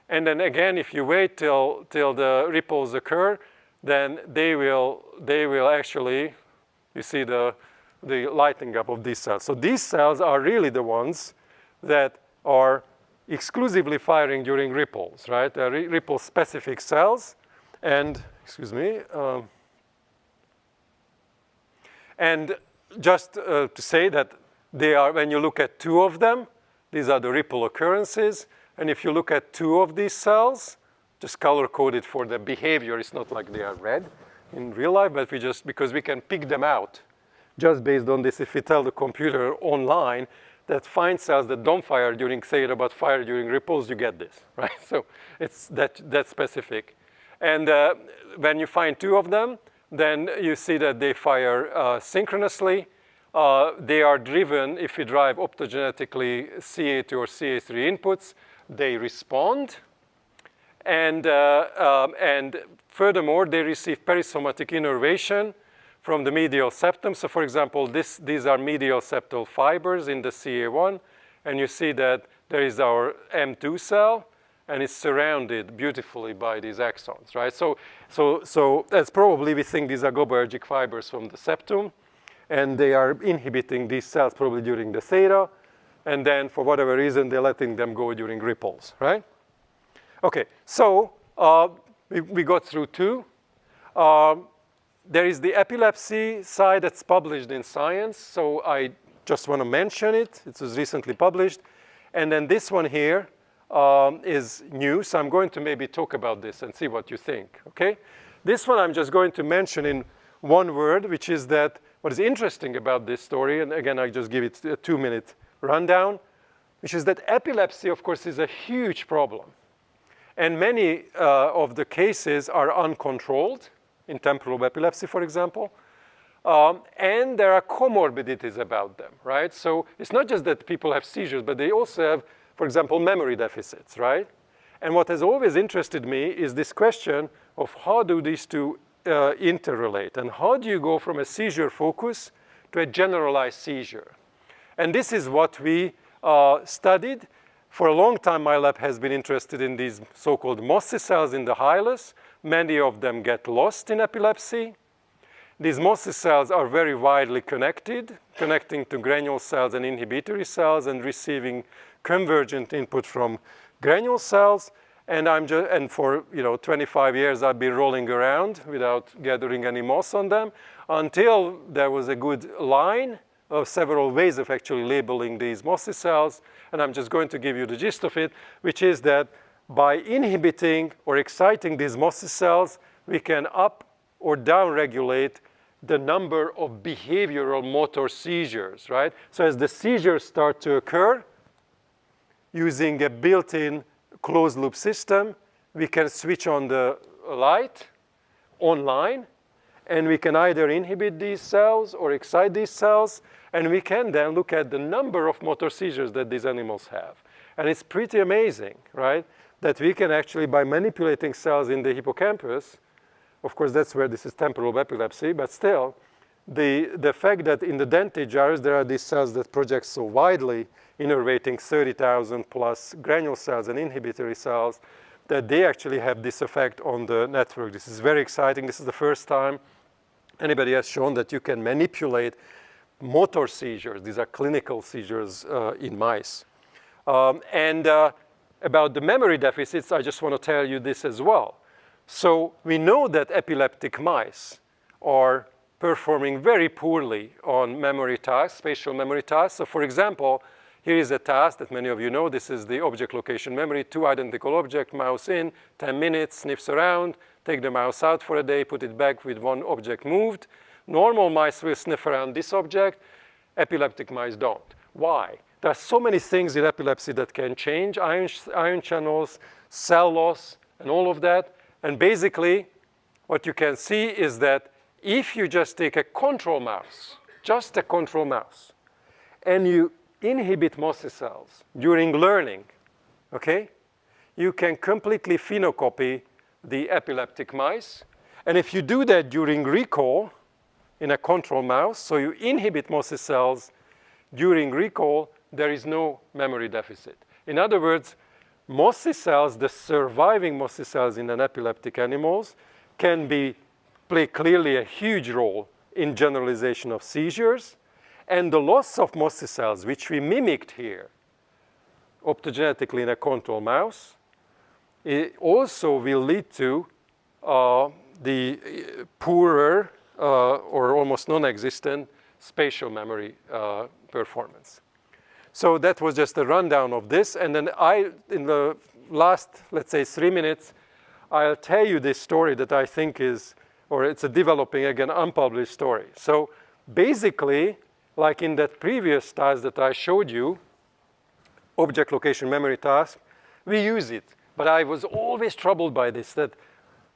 A: And then again, if you wait till the ripples occur, then they will actually, you see the lighting up of these cells. So these cells are really the ones that are exclusively firing during ripples, right? They're ripple-specific cells. And, excuse me, and just to say that they are, when you look at two of them, these are the ripple occurrences. And if you look at two of these cells, just color-coded for the behavior, it's not like they are red in real life, but because we can pick them out just based on this. If we tell the computer online that find cells that don't fire during theta but fire during ripples, you get this, right? So it's that specific. And when you find two of them, then you see that they fire synchronously. They are driven, if you drive optogenetically CA2 or CA3 inputs, they respond. And furthermore, they receive perisomatic innervation from the medial septum. So for example, these are medial septal fibers in the CA1. And you see that there is our M2 cell, and it's surrounded beautifully by these axons, right? So that's probably, we think these are GABAergic fibers from the septum. And they are inhibiting these cells probably during the theta, and then for whatever reason, they're letting them go during ripples, right? Okay, so we got through two. There is the epilepsy side that's published in Science, so I just want to mention it. It was recently published. And then this one here is new, so I'm going to maybe talk about this and see what you think, okay? This one I'm just going to mention in one word, which is that what is interesting about this story, and again, I just give it a 2-minute rundown, which is that epilepsy, of course, is a huge problem. And many of the cases are uncontrolled, in temporal epilepsy, for example. And there are comorbidities about them, right? So it's not just that people have seizures, but they also have, for example, memory deficits, right? And what has always interested me is this question of how do these two interrelate, and how do you go from a seizure focus to a generalized seizure? And this is what we studied. For a long time, my lab has been interested in these so-called Mossy cells in the hilus. Many of them get lost in epilepsy. These Mossy cells are very widely connected, connecting to granule cells and inhibitory cells and receiving convergent input from granule cells. And for 25 years, I've been rolling around without gathering any moss on them until there was a good line of several ways of actually labeling these Mossy cells. And I'm just going to give you the gist of it, which is that by inhibiting or exciting these Mossy cells, we can up or down regulate the number of behavioral motor seizures, right? So as the seizures start to occur, using a built-in closed loop system, we can switch on the light online, and we can either inhibit these cells or excite these cells, and we can then look at the number of motor seizures that these animals have. And it's pretty amazing, right, that we can actually, by manipulating cells in the hippocampus, of course, that's where this is temporal epilepsy, but still, the fact that in the dentate gyrus there are these cells that project so widely, innervating 30,000 plus granule cells and inhibitory cells, that they actually have this effect on the network. This is very exciting. This is the first time anybody has shown that you can manipulate motor seizures. These are clinical seizures in mice. About the memory deficits, I just want to tell you this as well. So we know that epileptic mice are performing very poorly on memory tasks, spatial memory tasks. So for example, here is a task that many of you know. This is the object location memory, 2 identical objects, mouse in, 10 minutes, sniffs around, take the mouse out for a day, put it back with 1 object moved. Normal mice will sniff around this object. Epileptic mice don't. Why? There are so many things in epilepsy that can change, ion channels, cell loss, and all of that. And basically, what you can see is that if you just take a control mouse, just a control mouse, and you inhibit Mossy cells during learning, okay, you can completely phenocopy the epileptic mice. And if you do that during recall in a control mouse, so you inhibit Mossy cells during recall, there is no memory deficit. In other words, Mossy cells, the surviving Mossy cells in an epileptic animals, can play clearly a huge role in generalization of seizures. And the loss of Mossy cells, which we mimicked here optogenetically in a control mouse, it also will lead to the poorer or almost non-existent spatial memory performance. So that was just a rundown of this. And then in the last, let's say, 3 minutes, I'll tell you this story that I think is, or it's a developing, again, unpublished story. So basically, like in that previous task that I showed you, object location memory task, we use it. But I was always troubled by this, that,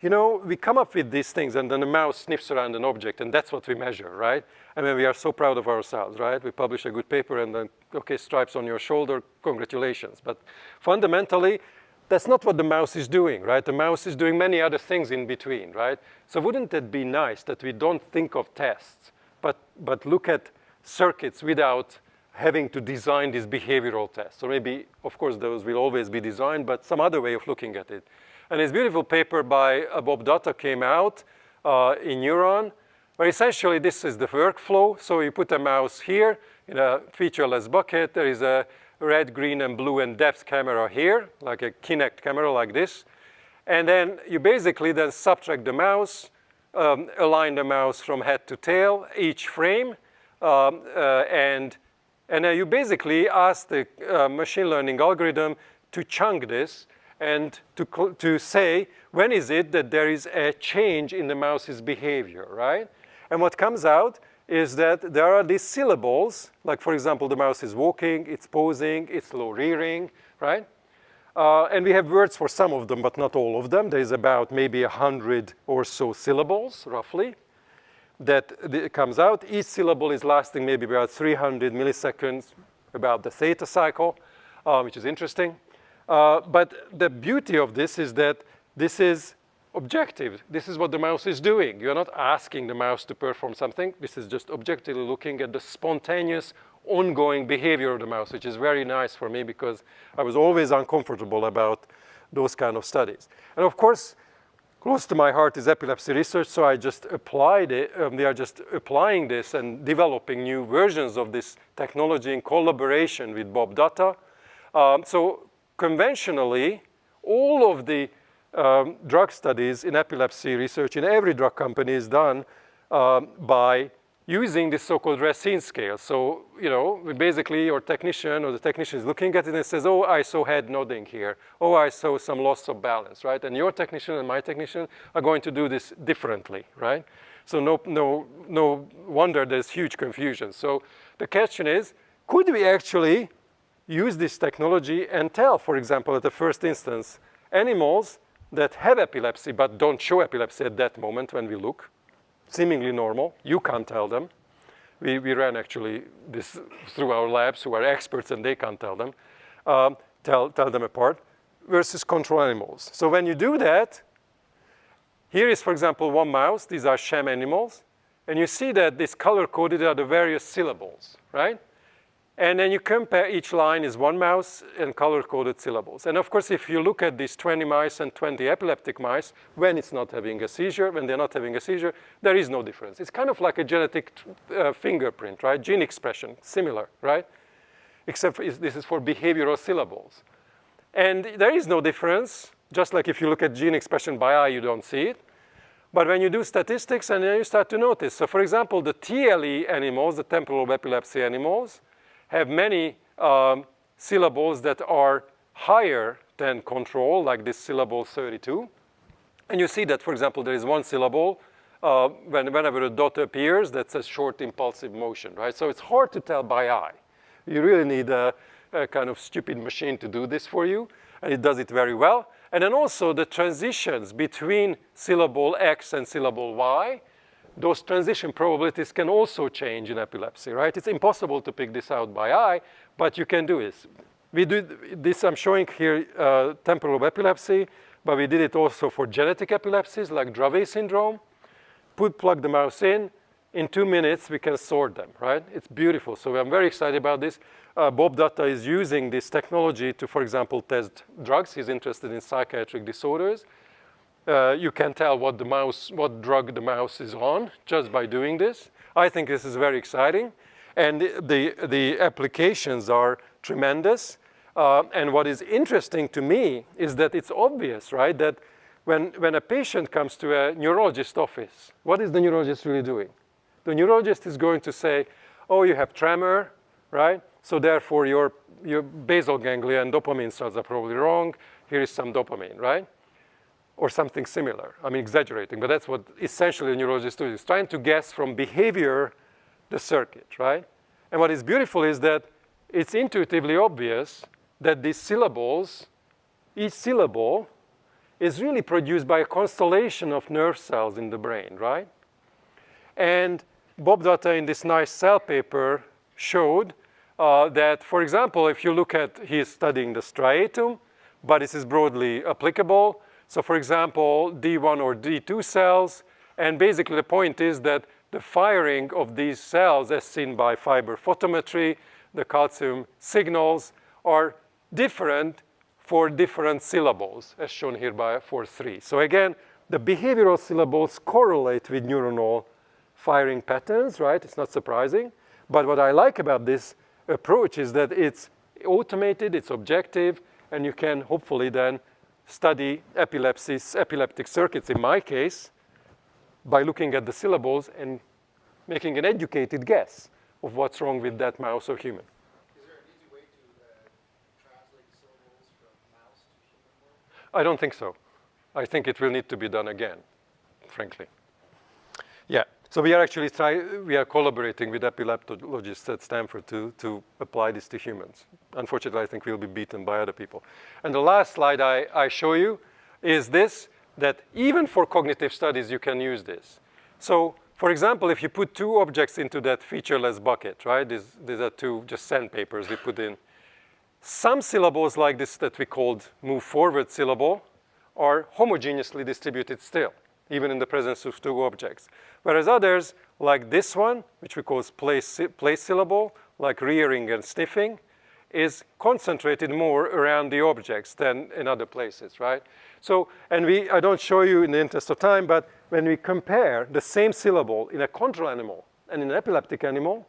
A: you know, we come up with these things and then the mouse sniffs around an object and that's what we measure, right? I mean, we are so proud of ourselves, right? We publish a good paper and then, okay, stripes on your shoulder, congratulations. But fundamentally, that's not what the mouse is doing, right? The mouse is doing many other things in between, right? So wouldn't it be nice that we don't think of tests, but look at circuits without having to design these behavioral tests? Or maybe, of course, those will always be designed, but some other way of looking at it. And this beautiful paper by Bob Datta came out in Neuron, where essentially this is the workflow. So you put a mouse here in a featureless bucket. There is a red, green, and blue and depth camera here, like a Kinect camera like this. And then you basically then subtract the mouse, align the mouse from head to tail, each frame, and then you basically ask the machine learning algorithm to chunk this and to say, when is it that there is a change in the mouse's behavior, right? And what comes out is that there are these syllables, like for example, the mouse is walking, it's posing, it's low rearing, right? And we have words for some of them, but not all of them. There's about maybe 100 or so syllables, roughly, that comes out. Each syllable is lasting maybe about 300 milliseconds, about the theta cycle, which is interesting. But the beauty of this is that this is objective. This is what the mouse is doing. You're not asking the mouse to perform something. This is just objectively looking at the spontaneous, ongoing behavior of the mouse, which is very nice for me because I was always uncomfortable about those kind of studies. And of course, close to my heart is epilepsy research, so I just applied it. We are just applying this and developing new versions of this technology in collaboration with Bob Datta. So conventionally, all of the drug studies in epilepsy research in every drug company is done by using this so-called Racine scale. So, you know, basically your technician or the technician is looking at it and says, oh, I saw head nodding here. Oh, I saw some loss of balance, right? And your technician and my technician are going to do this differently, right? So no wonder there's huge confusion. So the question is, could we actually use this technology and tell, for example, at the first instance, animals that have epilepsy but don't show epilepsy at that moment when we look, seemingly normal. You can't tell them. We ran actually this through our labs who are experts and they can't tell them, tell them apart, versus control animals. So when you do that, here is, for example, one mouse. These are sham animals. And you see that this color-coded are the various syllables, right? And then you compare each line is one mouse and color-coded syllables. And of course, if you look at these 20 mice and 20 epileptic mice, when it's not having a seizure, when they're not having a seizure, there is no difference. It's kind of like a genetic fingerprint, right? Gene expression, similar, right? Except this is for behavioral syllables. And there is no difference, just like if you look at gene expression by eye, you don't see it. But when you do statistics, and then you start to notice. So for example, the TLE animals, the temporal lobe epilepsy animals, have many syllables that are higher than control, like this syllable 32. And you see that, for example, there is one syllable whenever a dot appears that says short impulsive motion, right? So it's hard to tell by eye. You really need a kind of stupid machine to do this for you, and it does it very well. And then also the transitions between syllable X and syllable Y, those transition probabilities can also change in epilepsy, right? It's impossible to pick this out by eye, but you can do this. We do this, I'm showing here temporal lobe epilepsy, but we did it also for genetic epilepsies like Dravet syndrome. Plug the mouse in 2 minutes we can sort them, right? It's beautiful, so I'm very excited about this. Bob Datta is using this technology to, for example, test drugs. He's interested in psychiatric disorders. You can tell what drug the mouse is on just by doing this. I think this is very exciting. And the applications are tremendous. And what is interesting to me is that it's obvious, right, that when a patient comes to a neurologist office, what is the neurologist really doing? The neurologist is going to say, oh, you have tremor, right? So therefore, your basal ganglia and dopamine cells are probably wrong. Here is some dopamine, right? Or something similar. I'm exaggerating, but that's what essentially a neurologist is trying to guess from behavior the circuit, right? And what is beautiful is that it's intuitively obvious that these syllables, each syllable is really produced by a constellation of nerve cells in the brain, right? And Bob Datta in this nice Cell paper showed that, for example, if you look at, he is studying the striatum, but this is broadly applicable. So for example, D1 or D2 cells, and basically the point is that the firing of these cells as seen by fiber photometry, the calcium signals are different for different syllables, as shown here for 3. So again, the behavioral syllables correlate with neuronal firing patterns, right? It's not surprising. But what I like about this approach is that it's automated, it's objective, and you can hopefully then study epileptic circuits, in my case, by looking at the syllables and making an educated guess of what's wrong with that mouse or human.
D: Is there an easy way to translate syllables from mouse to human world?
A: I don't think so. I think it will need to be done again, frankly. Yeah, so we are actually collaborating with epileptologists at Stanford to apply this to humans. Unfortunately, I think we'll be beaten by other people. And the last slide I show you is this, that even for cognitive studies, you can use this. So, for example, if you put 2 objects into that featureless bucket, right? These are 2 just sandpapers we put in. Some syllables like this that we called move forward syllable are homogeneously distributed still, even in the presence of 2 objects. Whereas others, like this one, which we call place syllable, like rearing and sniffing, is concentrated more around the objects than in other places, right? So, and I don't show you in the interest of time, but when we compare the same syllable in a control animal and in an epileptic animal,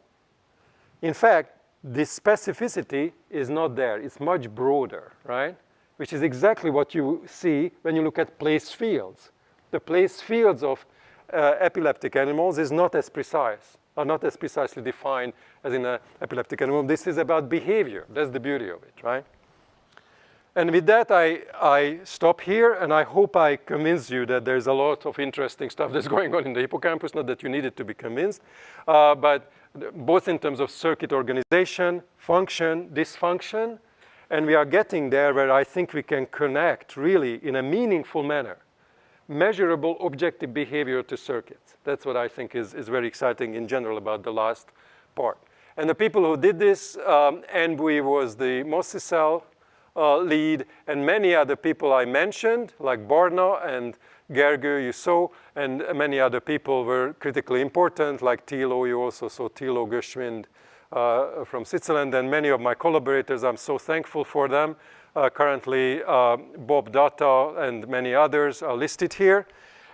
A: in fact, this specificity is not there. It's much broader, right? Which is exactly what you see when you look at place fields. The place fields of epileptic animals are not as precisely defined as in an epileptic animal. This is about behavior. That's the beauty of it, right? And with that, I stop here, and I hope I convince you that there's a lot of interesting stuff that's going on in the hippocampus, not that you needed to be convinced, but both in terms of circuit organization, function, dysfunction, and we are getting there where I think we can connect really in a meaningful manner measurable objective behavior to circuits. That's what I think is very exciting in general about the last part. And the people who did this, Enbui was the Mossy cell lead, and many other people I mentioned, like Barna and Gergő, you saw, and many other people were critically important, like Thilo, you also saw Thilo Göschwind from Switzerland, and many of my collaborators, I'm so thankful for them. Currently, Bob Data and many others are listed here.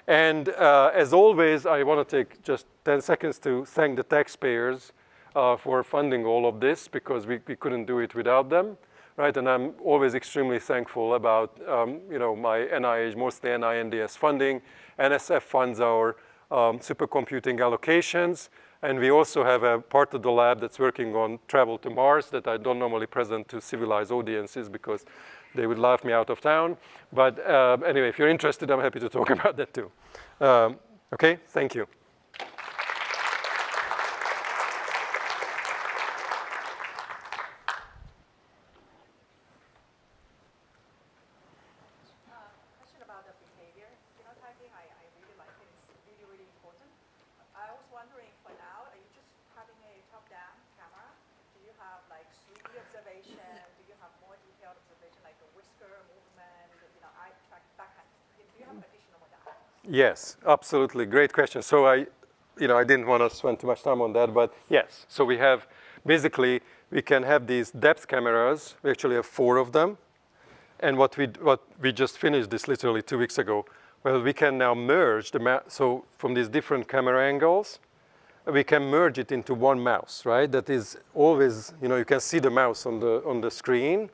A: And as always, I want to take just 10 seconds to thank the taxpayers for funding all of this, because we couldn't do it without them, right? And I'm always extremely thankful about, my NIH, mostly NINDS funding. NSF funds our supercomputing allocations. And we also have a part of the lab that's working on travel to Mars that I don't normally present to civilized audiences because they would laugh me out of town. But anyway, if you're interested, I'm happy to talk about that too. Okay, thank you.
C: Question about the behavior phenotyping. I really like it. It's really, really important. I was wondering, for now, are you just having a top-down camera? Do you have like 3D observation? Do you have more detailed observation, like a whisker movement, eye track, that kind of thing? Do you have additional modalities?
A: Yes, absolutely. Great question. So I didn't want to spend too much time on that, but yes. So we have, basically, we can have these depth cameras. We actually have 4 of them. And what we just finished this literally 2 weeks ago. Well, we can now merge so from these different camera angles, we can merge it into one mouse, right? That is always, you can see the mouse on the screen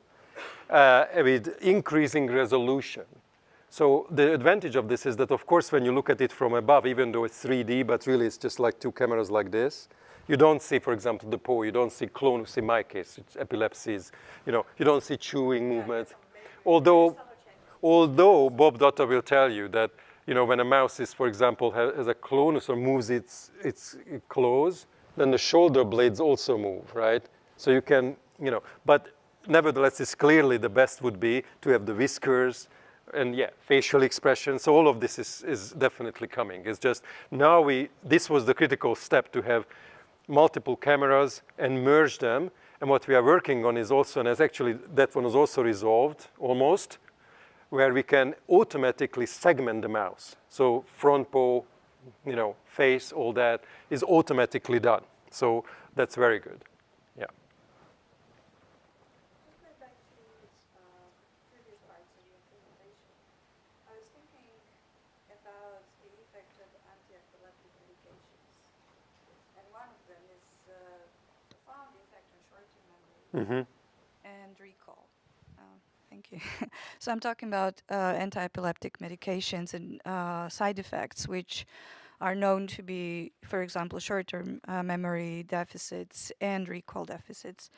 A: with increasing resolution. So the advantage of this is that, of course, when you look at it from above, even though it's 3D, but really it's just like 2 cameras like this, you don't see, for example, the paw, you don't see clonus in my case, it's epilepsies, you don't see chewing movements. Although Bob Dutta will tell you that, when a mouse is, for example, has a clonus or moves its claws, then the shoulder blades also move, right? So you can, but nevertheless, it's clearly the best would be to have the whiskers and facial expression. So all of this is definitely coming. It's just now this was the critical step, to have multiple cameras and merge them. And what we are working on is also, and as actually that one was also resolved almost, where we can automatically segment the mouse. So front paw, face, all that is automatically done. So that's very good. Yeah.
E: Just going back to previous parts of your presentation, I was thinking about the effect of anti-epileptic medications. And one of them is profound effect on short-term memory and recall. Thank you. So I'm talking about anti-epileptic medications and side effects, which are known to be, for example, short-term memory deficits and recall deficits.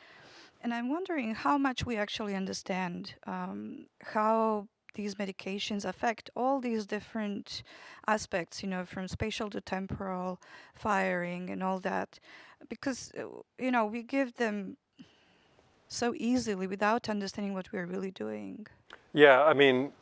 E: And I'm wondering how much we actually understand how these medications affect all these different aspects, from spatial to temporal, firing and all that. Because, we give them so easily without understanding what we're really doing.
A: Yeah,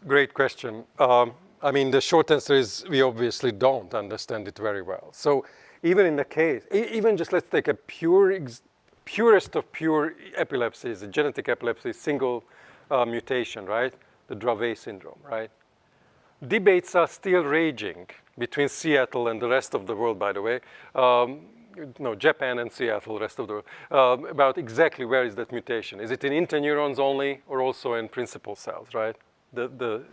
A: great question. The short answer is we obviously don't understand it very well. So even in the case, even just let's take a purest of pure epilepsies, a genetic epilepsy, single mutation, right? The Dravet syndrome, right? Debates are still raging between Seattle and the rest of the world, by the way. Japan and Seattle, rest of the world, about exactly where is that mutation. Is it in interneurons only or also in principal cells, right? The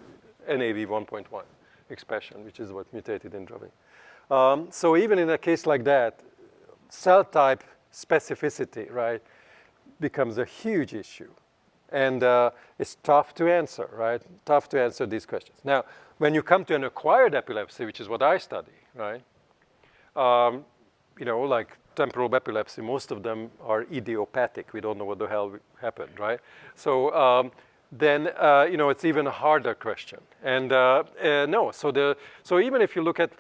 A: NAV 1.1 expression, which is what mutated in Dravet. So even in a case like that, cell type specificity, right, becomes a huge issue. And it's tough to answer, right? Tough to answer these questions. Now, when you come to an acquired epilepsy, which is what I study, right? Like temporal epilepsy, most of them are idiopathic. We don't know what the hell happened, right? So then, it's even a harder question. And so even if you look at,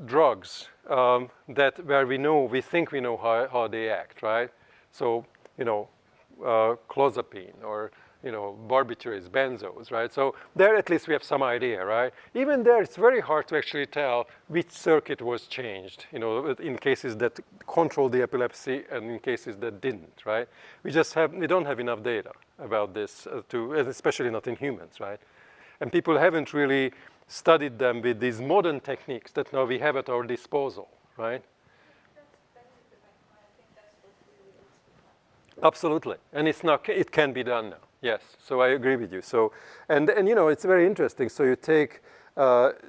A: drugs where we think we know how they act, right? So, clozapine or barbiturates, benzos, right? So there at least we have some idea, right? Even there, it's very hard to actually tell which circuit was changed, in cases that control the epilepsy and in cases that didn't, right? We don't have enough data about this, especially not in humans, right? And people haven't really studied them with these modern techniques that now we have at our disposal, right?
E: I think that's what really is.
A: Absolutely, and it can be done now. Yes, so I agree with you. So, and it's very interesting. So you take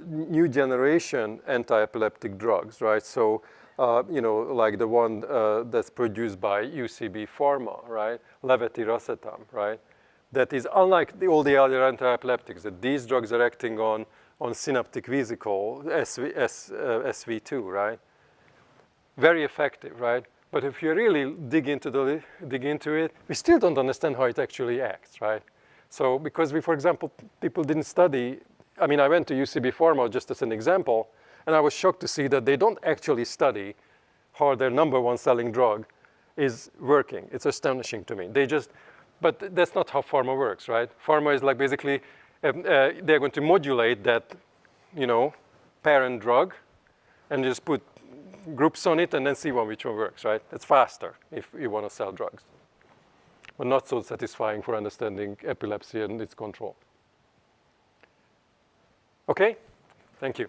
A: new generation anti-epileptic drugs, right? So, like the one that's produced by UCB Pharma, right? Levetiracetam, right? That is unlike all the other anti-epileptics. That these drugs are acting on synaptic vesicle SV2, right? Very effective, right? But if you really dig into it, we still don't understand how it actually acts, right? So because for example, people didn't study. I mean, I went to UCB Pharma just as an example, and I was shocked to see that they don't actually study how their number one selling drug is working. It's astonishing to me. But that's not how pharma works, right? Pharma is like basically, they're going to modulate that, parent drug, and just put groups on it and then see which one works, right? It's faster if you want to sell drugs, but not so satisfying for understanding epilepsy and its control. Okay, thank you.